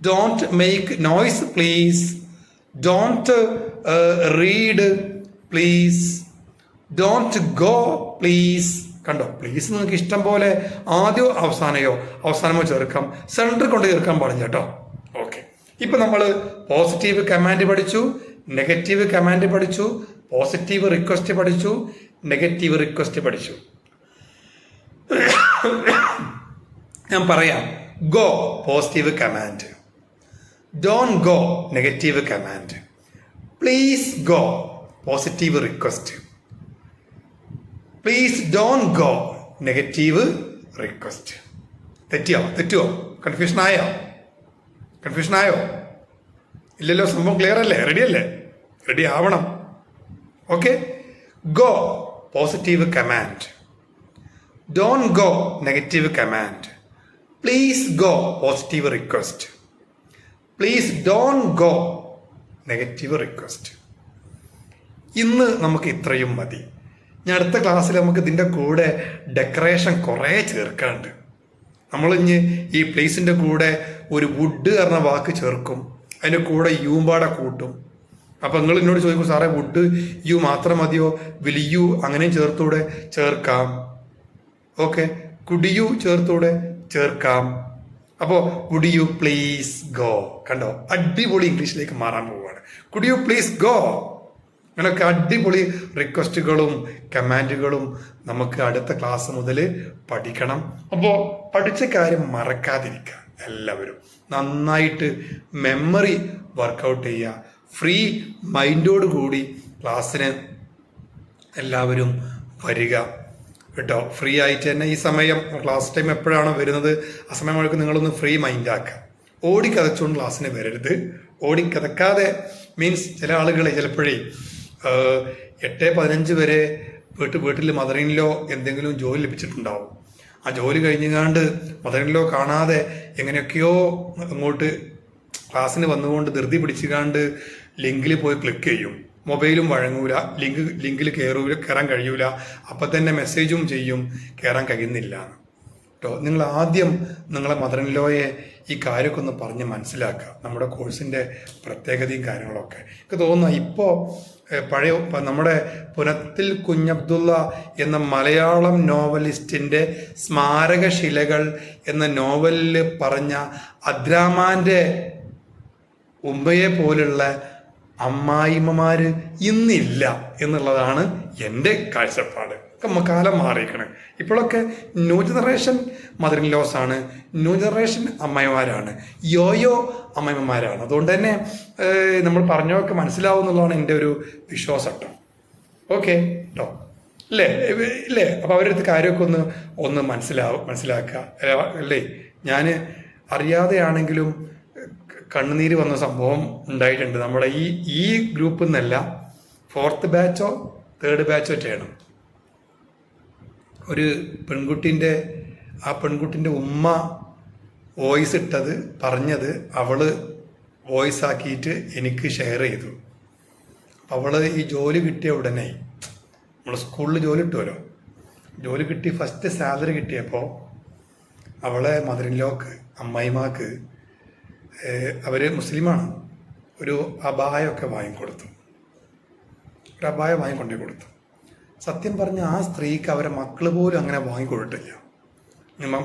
don't make noise please, don't read please, don't go please. കണ്ടോ, പ്ലീസ് നിങ്ങൾക്ക് ഇഷ്ടം പോലെ ആദ്യമോ അവസാനമോ ചേർക്കാം, സെൻറ്റർ കൊണ്ട് ചേർക്കാൻ പാടില്ല കേട്ടോ. ഓക്കെ, ഇപ്പൊ നമ്മൾ പോസിറ്റീവ് കമാൻഡ് പഠിച്ചു, നെഗറ്റീവ് കമാൻഡ് പഠിച്ചു, പോസിറ്റീവ് റിക്വസ്റ്റ് പഠിച്ചു, നെഗറ്റീവ് റിക്വസ്റ്റ് പഠിച്ചു. ഞാൻ പറയാം. Go positive command, don't go negative command, please go positive request, please don't go negative request. തെറ്റുവോ? കൺഫ്യൂഷൻ ആയോ? ഇല്ലല്ലോ, സംഭവം ക്ലിയർ അല്ലേ? റെഡി അല്ലേ? റെഡി ആവണം. Okay, go positive command, don't go negative command, please go positive request, please don't go negative request. ഇന്ന് നമുക്ക് ഇത്രയും മതി. ഞാൻ അടുത്ത ക്ലാസ്സിൽ നമുക്ക് ഇതിൻ്റെ കൂടെ ഡെക്കറേഷൻ കുറേ ചേർക്കാനുണ്ട്. നമ്മളിഞ്ഞ് ഈ പ്ലേസിൻ്റെ കൂടെ ഒരു വുഡ് പറഞ്ഞ വാക്ക് ചേർക്കും, അതിൻ്റെ കൂടെ യൂമ്പാടെ കൂട്ടും. അപ്പം നിങ്ങൾ എന്നോട് ചോദിക്കും, സാറേ വുഡ് യു മാത്രം മതിയോ, വിൽ യു അങ്ങനെയും ചേർക്കാം. ഓക്കെ, കുഡ് യു ചേർക്കാം. അപ്പോൾ വുഡ് യു പ്ലീസ് ഗോ. കണ്ടോ, അടിപൊളി ഇംഗ്ലീഷിലേക്ക് മാറാൻ പോവുകയാണ്. Could you please go. അങ്ങനെയൊക്കെ അടിപൊളി റിക്വസ്റ്റുകളും കമാൻഡുകളും നമുക്ക് അടുത്ത ക്ലാസ് മുതൽ പഠിക്കണം. അപ്പോൾ പഠിച്ച കാര്യം മറക്കാതിരിക്കുക. എല്ലാവരും നന്നായിട്ട് മെമ്മറി വർക്കൗട്ട് ചെയ്യുക. ഫ്രീ മൈൻഡോട് കൂടി ക്ലാസ്സിന് എല്ലാവരും വരിക കേട്ടോ. ഫ്രീ ആയിട്ട് തന്നെ ഈ സമയം ക്ലാസ് ടൈം എപ്പോഴാണോ വരുന്നത് ആ സമയം വഴക്ക് നിങ്ങളൊന്ന് ഫ്രീ മൈൻഡാക്കുക. ഓടിക്കതച്ചുകൊണ്ട് ക്ലാസ്സിന് വരരുത്. ഓടിക്കതക്കാതെ മീൻസ് ചില ആളുകളെ ചിലപ്പോഴേ 8:15 വരെ വീട്ടിൽ മദറിൻലോ എന്തെങ്കിലും ജോലി ലഭിച്ചിട്ടുണ്ടാവും. ആ ജോലി കഴിഞ്ഞാണ്ട് മദറിൻലോ കാണാതെ എങ്ങനെയൊക്കെയോ അങ്ങോട്ട് ക്ലാസ്സിന് വന്നുകൊണ്ട് ധൃതി പിടിച്ചുകാണ്ട് ലിങ്കിൽ പോയി ക്ലിക്ക് ചെയ്യും. മൊബൈലും വഴങ്ങൂല, ലിങ്കിൽ കയറാൻ കഴിയൂല. അപ്പം തന്നെ മെസ്സേജും ചെയ്യും കയറാൻ കഴിയുന്നില്ല കേട്ടോ. നിങ്ങൾ ആദ്യം നിങ്ങളെ മദറിൻലോയെ ഈ കാര്യമൊക്കെ ഒന്ന് പറഞ്ഞ് മനസ്സിലാക്കുക. നമ്മുടെ കോഴ്സിൻ്റെ പ്രത്യേകതയും കാര്യങ്ങളൊക്കെ എനിക്ക് തോന്നുന്നു ഇപ്പോൾ നമ്മുടെ പുനത്തിൽ കുഞ്ഞബ്ദുള്ള എന്ന മലയാളം നോവലിസ്റ്റിൻ്റെ സ്മാരകശിലകൾ എന്ന നോവലിൽ പറഞ്ഞ അദ്രാമാൻ്റെ ഉമ്മയെ പോലുള്ള അമ്മായിമ്മമാര് ഇന്നില്ല എന്നുള്ളതാണ് എൻ്റെ കാഴ്ചപ്പാട്. കാലം മാറിയിരിക്കണം. ഇപ്പോഴൊക്കെ new generation mother in laws ആണ്, ന്യൂ ജനറേഷൻ അമ്മമാരാണ്, യോയോ അമ്മമാരാണ്. അതുകൊണ്ട് തന്നെ നമ്മൾ പറഞ്ഞൊക്കെ മനസ്സിലാവും എന്നുള്ളതാണ് എൻ്റെ ഒരു വിശ്വാസം കേട്ടോ. ഓക്കെ കേട്ടോ, ഇല്ലേ? അപ്പോൾ അവരടുത്ത് കാര്യമൊക്കെ ഒന്ന് മനസ്സിലാക്കുക അല്ലേ. ഞാൻ അറിയാതെയാണെങ്കിലും കണ്ണുനീര് വന്ന സംഭവം ഉണ്ടായിട്ടുണ്ട്. നമ്മുടെ ഈ ഗ്രൂപ്പിൽ നിന്നല്ല, 4th ബാച്ചോ 3rd ബാച്ചോ ചെയ്യണം. ഒരു പെൺകുട്ടിൻ്റെ ഉമ്മ വോയിസ് ഇട്ടത് പറഞ്ഞത് അവള് വോയിസ് ആക്കിയിട്ട് എനിക്ക് ഷെയർ ചെയ്തു. അവള് ഈ ജോലി കിട്ടിയ ഉടനെ, നമ്മൾ സ്കൂളിൽ ജോലി കിട്ടുമല്ലോ, ജോലി കിട്ടി ഫസ്റ്റ് സാലറി കിട്ടിയപ്പോൾ അവളെ മദറിൻലോക്ക് അമ്മായിമാക്ക് അവർ മുസ്ലിമാണ്, ഒരു അബായൊക്കെ വാങ്ങിക്കൊടുത്തു. ഒരു അബായ വാങ്ങിക്കൊണ്ടേ കൊടുത്തു. സത്യം പറഞ്ഞ ആ സ്ത്രീക്ക് അവരെ മക്കൾ പോലും അങ്ങനെ വാങ്ങിക്കൊടുത്തില്ല.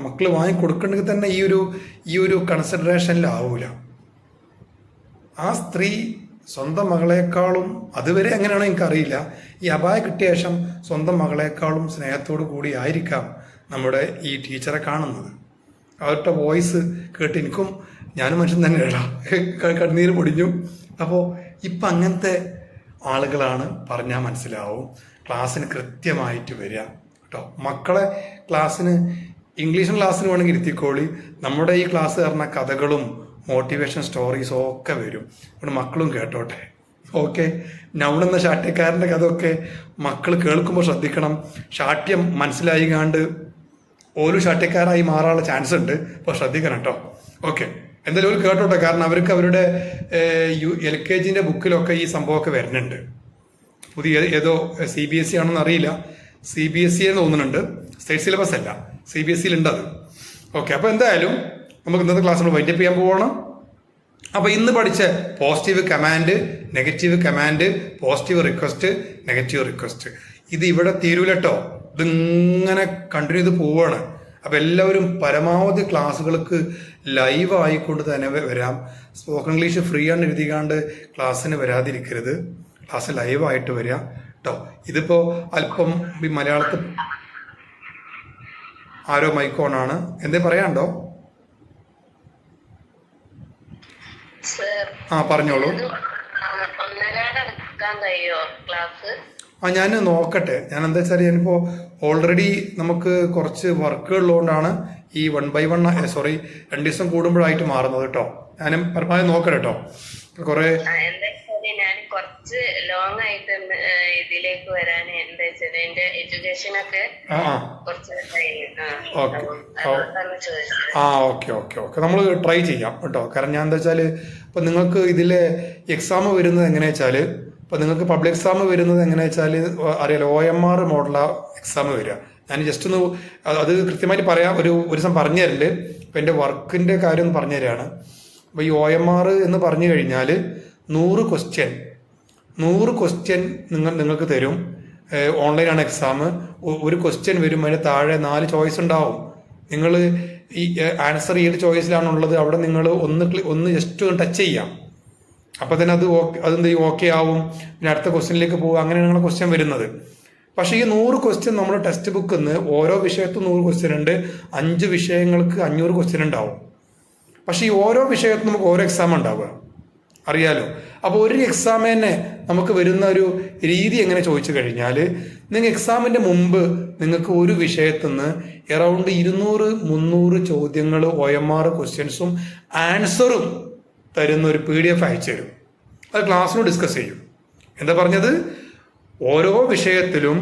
മക്കൾ വാങ്ങിക്കൊടുക്കണമെങ്കിൽ തന്നെ ഈ ഒരു കൺസിഡറേഷനിലാവൂല. ആ സ്ത്രീ സ്വന്തം മകളെക്കാളും, അതുവരെ എങ്ങനെയാണോ എനിക്കറിയില്ല, ഈ അപായ കിട്ടിയ ശേഷം സ്വന്തം മകളെക്കാളും സ്നേഹത്തോടു കൂടി ആയിരിക്കാം നമ്മുടെ ഈ ടീച്ചറെ കാണുന്നത്. അവരുടെ വോയിസ് കേട്ട് എനിക്കും, ഞാനും മനുഷ്യൻ തന്നെയല്ല, കണ്ണീര് പൊടിഞ്ഞു. അപ്പോൾ ഇപ്പം അങ്ങനത്തെ ആളുകളാണ് പറഞ്ഞാൽ മനസ്സിലാവും. ക്ലാസ്സിന് കൃത്യമായിട്ട് വരിക കേട്ടോ. മക്കളെ ക്ലാസ്സിന്, ഇംഗ്ലീഷ് ക്ലാസ്സിന് വേണമെങ്കിൽ ഇരുത്തിക്കോളി. നമ്മുടെ ഈ ക്ലാസ് പറഞ്ഞ കഥകളും മോട്ടിവേഷൻ സ്റ്റോറീസും ഒക്കെ വരും. ഇവിടെ മക്കളും കേട്ടോട്ടെ. ഓക്കെ, നൗണെന്ന ശാഠ്യക്കാരൻ്റെ കഥയൊക്കെ മക്കൾ കേൾക്കുമ്പോൾ ശ്രദ്ധിക്കണം. ശാഠ്യം മനസ്സിലായിക്കാണ്ട് ഓരോ ശാഠ്യക്കാരായി മാറാനുള്ള ചാൻസ് ഉണ്ട്. അപ്പോൾ ശ്രദ്ധിക്കണം കേട്ടോ. ഓക്കെ, എന്തായാലും ഒരു കേട്ടോട്ടെ. കാരണം അവർക്ക് അവരുടെ LKG ബുക്കിലൊക്കെ ഈ സംഭവമൊക്കെ വരുന്നുണ്ട്. പുതിയ ഏതോ CBSE ആണെന്ന് അറിയില്ല, CBSE എന്ന് തോന്നുന്നുണ്ട്. സ്റ്റേറ്റ് സിലബസ് അല്ല, CBSE ഉണ്ട് അത്. ഓക്കെ, അപ്പോൾ എന്തായാലും നമുക്ക് ഇന്നത്തെ ക്ലാസ് നമ്മൾ വൈൻഡപ്പ് ചെയ്യാൻ പോകണം. അപ്പോൾ ഇന്ന് പഠിച്ച positive command, negative command, positive request, negative request, ഇത് ഇവിടെ തീരൂലട്ടോ. ഇതിങ്ങനെ കണ്ടിന്യൂ ചെയ്ത് പോവുകയാണ്. അപ്പോൾ എല്ലാവരും പരമാവധി ക്ലാസ്സുകൾക്ക് ലൈവ് ആയിക്കൊണ്ട് തന്നെ വരാം. സ്പോക്കൺ ഇംഗ്ലീഷ് ഫ്രീ ആണ് എഴുതിക്കാണ്ട് ക്ലാസ്സിന് വരാതിരിക്കരുത്. ക്ലാസ് ലൈവായിട്ട് വരിക കേട്ടോ. ഇതിപ്പോൾ അല്പം മലയാളത്തിൽ ആരോ മൈക്കോണാണ്, എന്തേ പറയാണ്ടോ? പറഞ്ഞോളൂ. ഞാൻ നോക്കട്ടെ. ഞാൻ എന്താ വെച്ചാൽ ഞാനിപ്പോൾ ഓൾറെഡി നമുക്ക് കുറച്ച് വർക്കുകൾ ഉള്ളതുകൊണ്ടാണ് ഈ 1 by 1 2 ദിവസം കൂടുമ്പോഴായിട്ട് മാറുന്നത് കേട്ടോ. ഞാനും പരമാവധി നോക്കട്ടെ കേട്ടോ. കുറെ ഞാൻ കുറച്ച് ലോങ് ആയിട്ട് ഇതിലേക്ക് വരാൻ എന്താ വെച്ചാൽ എന്റെ എഡ്യൂക്കേഷൻ ഒക്കെ ഓക്കെ നമ്മൾ ട്രൈ ചെയ്യാം കേട്ടോ. കാരണം ഞാൻ എന്താ വെച്ചാൽ ഇപ്പൊ നിങ്ങൾക്ക് ഇതിലെ എക്സാം വരുന്നത് എങ്ങനെയാ വെച്ചാല്, ഇപ്പൊ നിങ്ങൾക്ക് പബ്ലിക് എക്സാം വരുന്നത് എങ്ങനെയാ വെച്ചാല് അറിയാലോ, OMR മോഡലാ എക്സാം വരിക. ഞാൻ ജസ്റ്റ് ഒന്ന് അത് കൃത്യമായിട്ട് പറയാം, ഒരു ദിവസം പറഞ്ഞു തരണ്ട്. ഇപ്പൊ എന്റെ വർക്കിന്റെ കാര്യം ഒന്ന് പറഞ്ഞു തരാണ്. അപ്പൊ ഈ OMR എന്ന് പറഞ്ഞു കഴിഞ്ഞാൽ 100 ക്വസ്റ്റ്യൻ നിങ്ങൾക്ക് തരും. ഓൺലൈനാണ് എക്സാം. ഒരു ക്വസ്റ്റ്യൻ വരും, അതിന് താഴെ 4 ചോയ്സ് ഉണ്ടാവും. നിങ്ങൾ ഈ ആൻസർ ഏത് ചോയ്സിലാണുള്ളത് അവിടെ നിങ്ങൾ ഒന്ന് ജസ്റ്റ് ഒന്ന് ടച്ച് ചെയ്യാം. അപ്പോൾ തന്നെ അതെന്ത് ചെയ്യും, ഓക്കെ ആവും. പിന്നെ അടുത്ത ക്വസ്റ്റ്യനിലേക്ക് പോകുക. അങ്ങനെയാണ് നിങ്ങളുടെ ക്വസ്റ്റ്യൻ വരുന്നത്. പക്ഷേ ഈ 100 ക്വസ്റ്റ്യൻ നമ്മുടെ ടെക്സ്റ്റ് ബുക്കിൽ നിന്ന് ഓരോ വിഷയത്തും 100 ക്വസ്റ്റ്യൻ ഉണ്ട്. 5 വിഷയങ്ങൾക്ക് 500 ക്വസ്റ്റ്യൻ ഉണ്ടാവും. പക്ഷേ ഈ ഓരോ വിഷയത്തും നമുക്ക് ഓരോ എക്സാം ഉണ്ടാവുക, അറിയാലോ. അപ്പോൾ ഒരു എക്സാം തന്നെ നമുക്ക് വരുന്ന ഒരു രീതി എങ്ങനെ ചോദിച്ചു കഴിഞ്ഞാൽ, നിങ്ങൾ എക്സാമിന്റെ മുമ്പ് നിങ്ങൾക്ക് ഒരു വിഷയത്തിൽ നിന്ന് അറൗണ്ട് 200-300 ചോദ്യങ്ങൾ OMR ക്വസ്റ്റ്യൻസും ആൻസറും തരുന്ന ഒരു PDF അയച്ചു തരും. അത് ക്ലാസ്സിനോട് ഡിസ്കസ് ചെയ്യും. എന്താ പറഞ്ഞത്, ഓരോ വിഷയത്തിലും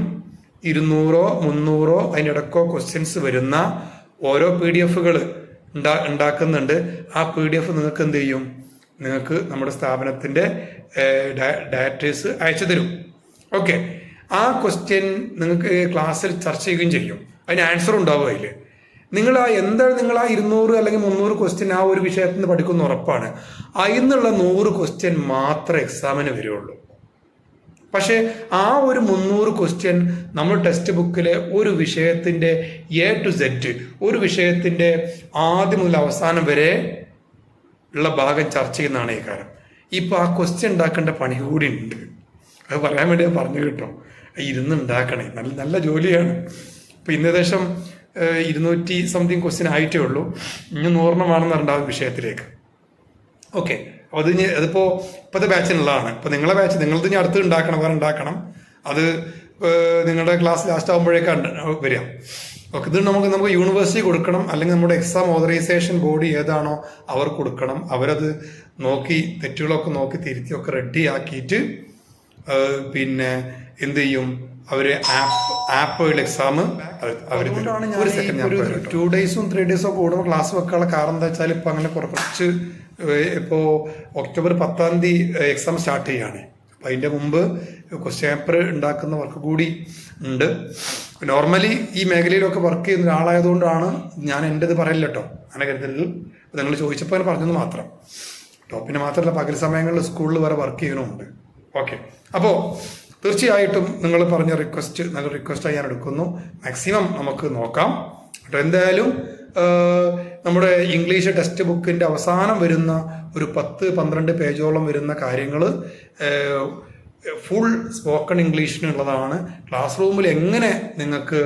200-300 അതിനിടക്കോ ക്വസ്റ്റ്യൻസ് വരുന്ന ഓരോ PDF ഉണ്ടാക്കുന്നുണ്ട്. ആ PDF നിങ്ങൾക്ക് എന്ത് ചെയ്യും, നിങ്ങൾക്ക് നമ്മുടെ സ്ഥാപനത്തിന്റെ ഡയറക്ടേഴ്സ് അയച്ചു തരും. ഓക്കെ, ആ ക്വസ്റ്റ്യൻ നിങ്ങൾക്ക് ക്ലാസ്സിൽ ചർച്ച ചെയ്യുകയും ചെയ്യും. അതിന് ആൻസർ ഉണ്ടാവും. അതിൽ നിങ്ങൾ നിങ്ങൾ ആ 200 അല്ലെങ്കിൽ 300 ക്വസ്റ്റ്യൻ ആ ഒരു വിഷയത്തിൽ നിന്ന് പഠിക്കുന്ന ഉറപ്പാണ്. അതിന്നുള്ള 100 ക്വസ്റ്റ്യൻ മാത്രമേ എക്സാമിന് വരുള്ളൂ. പക്ഷെ ആ ഒരു 300 ക്വസ്റ്റ്യൻ നമ്മൾ ടെക്സ്റ്റ് ബുക്കിലെ ഒരു വിഷയത്തിന്റെ A to Z, ഒരു വിഷയത്തിന്റെ ആദ്യം മുതൽ അവസാനം വരെ ഉള്ള ഭാഗം ചർച്ച ചെയ്യുന്നതാണ് ഈ കാര്യം. ഇപ്പൊ ആ ക്വസ്റ്റ്യൻ ഉണ്ടാക്കേണ്ട പണി കൂടി ഉണ്ട്. അത് പറയാൻ വേണ്ടി പറഞ്ഞു കിട്ടും. ഉണ്ടാക്കണേ, നല്ല ജോലിയാണ്. ഇപ്പൊ ഏകദേശം 200 സംതിങ് ക്വസ്റ്റ്യൻ ആയിട്ടേ ഉള്ളൂ. ഇനി 100 വേണമെന്ന് പറഞ്ഞാൽ വിഷയത്തിലേക്ക്. ഓക്കെ, അപ്പൊ അതിപ്പോ ഇപ്പോഴത്തെ ബാച്ചിനുള്ളതാണ്. ഇപ്പൊ നിങ്ങളെ ബാച്ച് നിങ്ങളത് ഇനി അടുത്ത് ഉണ്ടാക്കണം. അത് നിങ്ങളുടെ ക്ലാസ് ലാസ്റ്റ് ആകുമ്പോഴേക്കാണ് വരിക. ഓക്കെ, ഇത് നമുക്ക് യൂണിവേഴ്സിറ്റി കൊടുക്കണം, അല്ലെങ്കിൽ നമ്മുടെ എക്സാം ഓതറൈസേഷൻ ബോഡി ഏതാണോ അവർ കൊടുക്കണം. അവരത് നോക്കി തെറ്റുകളൊക്കെ നോക്കി തിരുത്തിയൊക്കെ റെഡി ആക്കിയിട്ട് പിന്നെ എന്ത് ചെയ്യും, അവര് ആപ്പുകൾ എക്സാം അവർ 2 ഡേയ്സും 3 ഡേയ്സും ഒക്കെ കൂടുമ്പോൾ ക്ലാസ് വെക്കാനുള്ള കാരണം എന്താ വെച്ചാൽ ഇപ്പൊ അങ്ങനെ കുറച്ച് ഇപ്പോൾ ഒക്ടോബർ 10 എക്സാം സ്റ്റാർട്ട് ചെയ്യാണ്. അപ്പം അതിൻ്റെ മുമ്പ് ക്വസ്റ്റ്യൻ പേപ്പർ ഉണ്ടാക്കുന്ന വർക്ക് കൂടി ഉണ്ട്. നോർമലി ഈ മേഖലയിലൊക്കെ വർക്ക് ചെയ്യുന്ന ഒരാളായതുകൊണ്ടാണ് ഞാൻ എൻ്റെ ഇത് പറയില്ല കേട്ടോ. അങ്ങനെ കരുതരുത്. നിങ്ങൾ ചോദിച്ചപ്പോൾ അങ്ങനെ പറഞ്ഞത് മാത്രം കേട്ടോ. പിന്നെ മാത്രമല്ല പകൽ സമയങ്ങളിൽ സ്കൂളിൽ വേറെ വർക്ക് ചെയ്യണമുണ്ട്. ഓക്കെ, അപ്പോൾ തീർച്ചയായിട്ടും നിങ്ങൾ പറഞ്ഞ റിക്വസ്റ്റ് നല്ല റിക്വസ്റ്റായി ഞാൻ എടുക്കുന്നു. മാക്സിമം നമുക്ക് നോക്കാം കേട്ടോ. എന്തായാലും നമ്മുടെ ഇംഗ്ലീഷ് ടെക്സ്റ്റ് ബുക്കിൻ്റെ അവസാനം വരുന്ന ഒരു 10-12 പേജോളം വരുന്ന കാര്യങ്ങൾ ഫുൾ സ്പോക്കൺ ഇംഗ്ലീഷിനുള്ളതാണ്. ക്ലാസ് റൂമിൽ എങ്ങനെ നിങ്ങൾക്ക്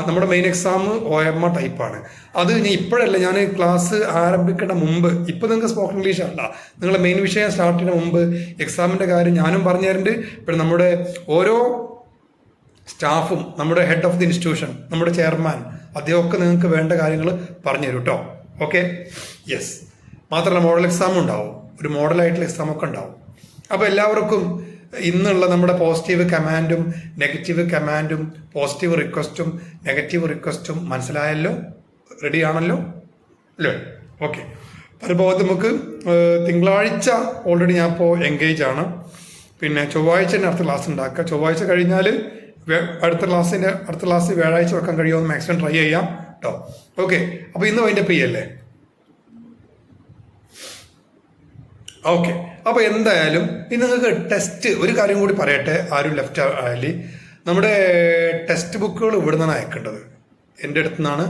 നമ്മുടെ മെയിൻ എക്സാം OMR ടൈപ്പാണ്. അത് ഇനി ഇപ്പോഴല്ല, ഞാൻ ക്ലാസ് ആരംഭിക്കേണ്ട മുമ്പ്, ഇപ്പോൾ നിങ്ങൾക്ക് സ്പോക്കൺ ഇംഗ്ലീഷ് അല്ല, നിങ്ങളുടെ മെയിൻ വിഷയം സ്റ്റാർട്ട് ചെയ്യുന്ന മുമ്പ് എക്സാമിൻ്റെ കാര്യം ഞാനും പറഞ്ഞു തരുന്നുണ്ട്. ഇപ്പോൾ നമ്മുടെ ഓരോ സ്റ്റാഫും, നമ്മുടെ ഹെഡ് ഓഫ് ദി ഇൻസ്റ്റിറ്റ്യൂഷൻ, നമ്മുടെ ചെയർമാൻ, അദ്ദേഹമൊക്കെ നിങ്ങൾക്ക് വേണ്ട കാര്യങ്ങൾ പറഞ്ഞു തരും കേട്ടോ. Okay, yes. മാത്രമല്ല മോഡൽ എക്സാം ഉണ്ടാവും, ഒരു മോഡലായിട്ടുള്ള എക്സാമൊക്കെ ഉണ്ടാവും. അപ്പോൾ എല്ലാവർക്കും ഇന്നുള്ള നമ്മുടെ പോസിറ്റീവ് കമാൻഡും നെഗറ്റീവ് കമാൻഡും പോസിറ്റീവ് റിക്വസ്റ്റും നെഗറ്റീവ് റിക്വസ്റ്റും മനസ്സിലായല്ലോ? റെഡി ആണല്ലോ അല്ലേ? ഓക്കെ. അതുപോലെ നമുക്ക് തിങ്കളാഴ്ച ഓൾറെഡി ഞാൻ ഇപ്പോൾ എൻഗേജ് ആണ്. പിന്നെ ചൊവ്വാഴ്ച തന്നെ അടുത്ത ക്ലാസ് ഉണ്ടാക്കുക. ചൊവ്വാഴ്ച കഴിഞ്ഞാൽ അടുത്ത ക്ലാസ് വ്യാഴാഴ്ച വെക്കാൻ കഴിയുമോ എന്ന് മാക്സിമം ട്രൈ ചെയ്യാം കേട്ടോ. ഓക്കെ, അപ്പോൾ ഇന്ന് വൈൻഡപ്പ് ചെയ്യല്ലേ? ഓക്കെ. അപ്പോൾ എന്തായാലും ഇന്ന് നിങ്ങൾക്ക് ടെസ്റ്റ്, ഒരു കാര്യം കൂടി പറയട്ടെ, ആരും ലെഫ്റ്റ് ആയാലും നമ്മുടെ ടെക്സ്റ്റ് ബുക്കുകൾ ഇവിടെ നിന്നാണ് അയക്കേണ്ടത്, എൻ്റെ അടുത്ത് നിന്നാണ്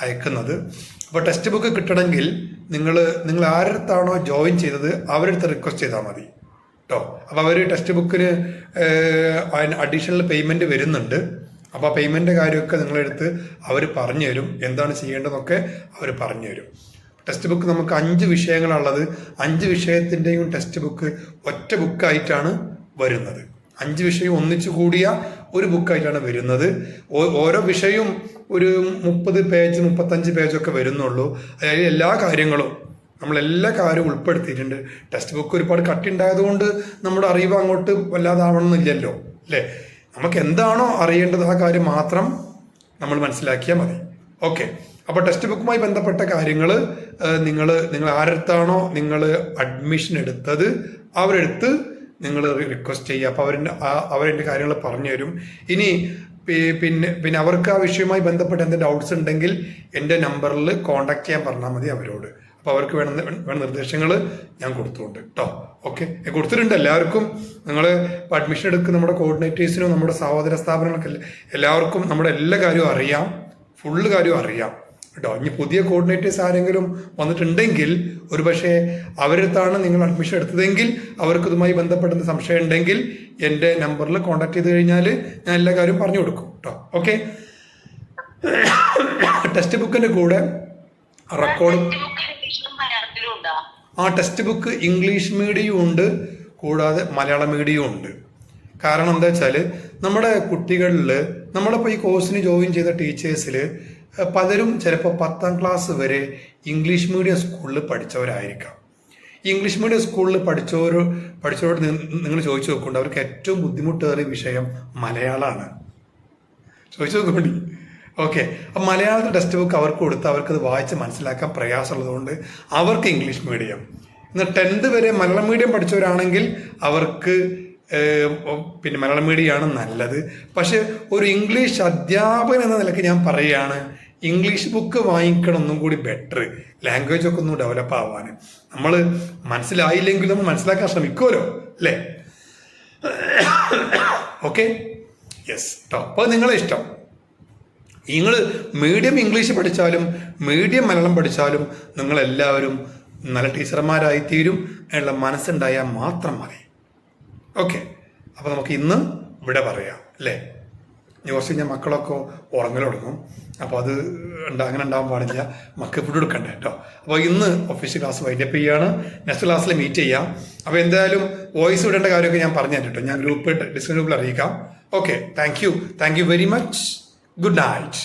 അയക്കുന്നത്. അപ്പോൾ ടെക്സ്റ്റ് ബുക്ക് കിട്ടണമെങ്കിൽ നിങ്ങൾ ആരടുത്താണോ ജോയിൻ ചെയ്തത് അവരടുത്ത് റിക്വസ്റ്റ് ചെയ്താൽ മതി കേട്ടോ. അപ്പോൾ അവർ ടെക്സ്റ്റ് ബുക്കിന് അഡീഷണൽ പേയ്മെൻറ്റ് വരുന്നുണ്ട്. അപ്പോൾ ആ പേയ്മെൻറ്റ് കാര്യമൊക്കെ നിങ്ങളെടുത്ത് അവർ പറഞ്ഞു തരും, എന്താണ് ചെയ്യേണ്ടതെന്നൊക്കെ അവർ പറഞ്ഞു തരും. ടെക്സ്റ്റ് ബുക്ക് നമുക്ക് 5 വിഷയങ്ങളുള്ളത്. 5 വിഷയത്തിൻ്റെയും ടെക്സ്റ്റ് ബുക്ക് ഒറ്റ ബുക്കായിട്ടാണ് വരുന്നത്. 5 വിഷയം ഒന്നിച്ചു കൂടിയ ഒരു ബുക്കായിട്ടാണ് വരുന്നത്. ഓരോ വിഷയവും ഒരു 30 പേജ് 35 പേജൊക്കെ വരുന്നുള്ളൂ. അതായത് എല്ലാ കാര്യങ്ങളും നമ്മളെല്ലാ കാര്യവും ഉൾപ്പെടുത്തിയിട്ടുണ്ട്. ടെക്സ്റ്റ് ബുക്ക് ഒരുപാട് കട്ടിയുണ്ടായതുകൊണ്ട് നമ്മുടെ അറിവ് അങ്ങോട്ട് വല്ലാതാവണമെന്നില്ലല്ലോ അല്ലേ? നമുക്ക് എന്താണോ അറിയേണ്ടത് ആ കാര്യം മാത്രം നമ്മൾ മനസ്സിലാക്കിയാൽ മതി. ഓക്കെ. അപ്പോൾ ടെക്സ്റ്റ് ബുക്കുമായി ബന്ധപ്പെട്ട കാര്യങ്ങൾ നിങ്ങൾ ആരടുത്താണോ നിങ്ങൾ അഡ്മിഷൻ എടുത്തത് അവരെടുത്ത് നിങ്ങൾ റിക്വസ്റ്റ് ചെയ്യുക. അപ്പോൾ അവരെൻ്റെ കാര്യങ്ങൾ പറഞ്ഞു തരും. ഇനി പിന്നെ അവർക്ക് ആ വിഷയവുമായി ബന്ധപ്പെട്ട് എന്തെങ്കിലും ഡൗട്ട്സ് ഉണ്ടെങ്കിൽ എൻ്റെ നമ്പറിൽ കോൺടാക്ട് ചെയ്യാൻ പറഞ്ഞാൽ മതി അവരോട്. അപ്പോൾ അവർക്ക് വേണ്ട നിർദ്ദേശങ്ങൾ ഞാൻ കൊടുത്തുകൊണ്ട് കേട്ടോ. ഓക്കെ, കൊടുത്തിട്ടുണ്ട് എല്ലാവർക്കും. നിങ്ങൾ അഡ്മിഷൻ എടുക്കുന്ന നമ്മുടെ കോർഡിനേറ്റേഴ്സിനും നമ്മുടെ സഹോദര സ്ഥാപനങ്ങൾക്കും എല്ലാവർക്കും നമ്മുടെ എല്ലാ കാര്യവും അറിയാം, ഫുള്ള് കാര്യവും അറിയാം കേട്ടോ. ഇനി പുതിയ കോർഡിനേറ്റേഴ്സ് ആരെങ്കിലും വന്നിട്ടുണ്ടെങ്കിൽ ഒരു പക്ഷേ അവരടുത്താണ് നിങ്ങൾ അഡ്മിഷൻ എടുത്തതെങ്കിൽ അവർക്ക് ഇതുമായി ബന്ധപ്പെടുന്ന സംശയം ഉണ്ടെങ്കിൽ എൻ്റെ നമ്പറിൽ കോൺടാക്ട് ചെയ്ത് കഴിഞ്ഞാൽ ഞാൻ എല്ലാ കാര്യവും പറഞ്ഞു കൊടുക്കും കേട്ടോ. ഓക്കെ. ടെക്സ്റ്റ് ബുക്കിൻ്റെ കൂടെ റെക്കോർഡ് ടെക്സ്റ്റ് ബുക്ക് ഇംഗ്ലീഷ് മീഡിയവും ഉണ്ട്, കൂടാതെ മലയാളം മീഡിയവും ഉണ്ട്. കാരണം എന്താ വെച്ചാൽ നമ്മുടെ കുട്ടികളിൽ, നമ്മളിപ്പോൾ ഈ കോഴ്സിന് ജോയിൻ ചെയ്ത ടീച്ചേഴ്സിൽ പലരും ചിലപ്പോൾ 10ാം ക്ലാസ് വരെ ഇംഗ്ലീഷ് മീഡിയം സ്കൂളിൽ പഠിച്ചവരായിരിക്കാം. ഈ ഇംഗ്ലീഷ് മീഡിയം സ്കൂളിൽ പഠിച്ചവരോട് നിങ്ങൾ ചോദിച്ചു നോക്കുന്നുണ്ട്, അവർക്ക് ഏറ്റവും ബുദ്ധിമുട്ടേറിയ വിഷയം മലയാളമാണ്. ചോദിച്ചു നോക്കുന്നുണ്ട്. ഓക്കെ. അപ്പം മലയാളത്തിൽ ടെക്സ്റ്റ് ബുക്ക് അവർക്ക് കൊടുത്ത് അവർക്കത് വായിച്ച് മനസ്സിലാക്കാൻ പ്രയാസമുള്ളതുകൊണ്ട് അവർക്ക് ഇംഗ്ലീഷ് മീഡിയം. എന്നാൽ 10th വരെ മലയാളം മീഡിയം പഠിച്ചവരാണെങ്കിൽ അവർക്ക് പിന്നെ മലയാളം മീഡിയമാണ് നല്ലത്. പക്ഷെ ഒരു ഇംഗ്ലീഷ് അധ്യാപകൻ എന്ന നിലയ്ക്ക് ഞാൻ പറയുകയാണ്, ഇംഗ്ലീഷ് ബുക്ക് വാങ്ങിക്കണം ഒന്നും കൂടി ബെറ്റർ, ലാംഗ്വേജ് ഒക്കെ ഒന്ന് ഡെവലപ്പ് ആവാൻ. നമ്മൾ മനസ്സിലായില്ലെങ്കിൽ നമ്മൾ മനസ്സിലാക്കാൻ ശ്രമിക്കുമല്ലോ അല്ലേ? ഓക്കെ, യെസ് കേട്ടോ. അപ്പോൾ നിങ്ങളെ ഇഷ്ടം. നിങ്ങൾ മീഡിയം ഇംഗ്ലീഷ് പഠിച്ചാലും മീഡിയം മലയാളം പഠിച്ചാലും നിങ്ങളെല്ലാവരും നല്ല ടീച്ചർമാരായി തീരും എന്നുള്ള മനസ്സുണ്ടായാൽ മാത്രം മതി. ഓക്കെ. അപ്പോൾ നമുക്ക് ഇന്ന് ഇവിടെ പറയാം അല്ലേ? ഇനി കുറച്ച് കഴിഞ്ഞാൽ മക്കളൊക്കെ ഉറങ്ങൽ തുടങ്ങും. അപ്പോൾ അത് അങ്ങനെ ഉണ്ടാകാൻ പാടില്ല, മക്കൾ ഫുഡ് കൊടുക്കണ്ടേ കേട്ടോ. അപ്പോൾ ഇന്ന് ഒഫീഷ്യൽ ക്ലാസ് വൈൻഡപ്പ് ചെയ്യാണ്. നെക്സ്റ്റ് ക്ലാസ്സിൽ മീറ്റ് ചെയ്യാം. അപ്പോൾ എന്തായാലും വോയിസ് വിടേണ്ട കാര്യമൊക്കെ ഞാൻ പറഞ്ഞു തരാം കേട്ടോ. ഞാൻ ഡിസ്കഷൻ ഗ്രൂപ്പിൽ അറിയിക്കാം. Okay, thank you very much. Good night.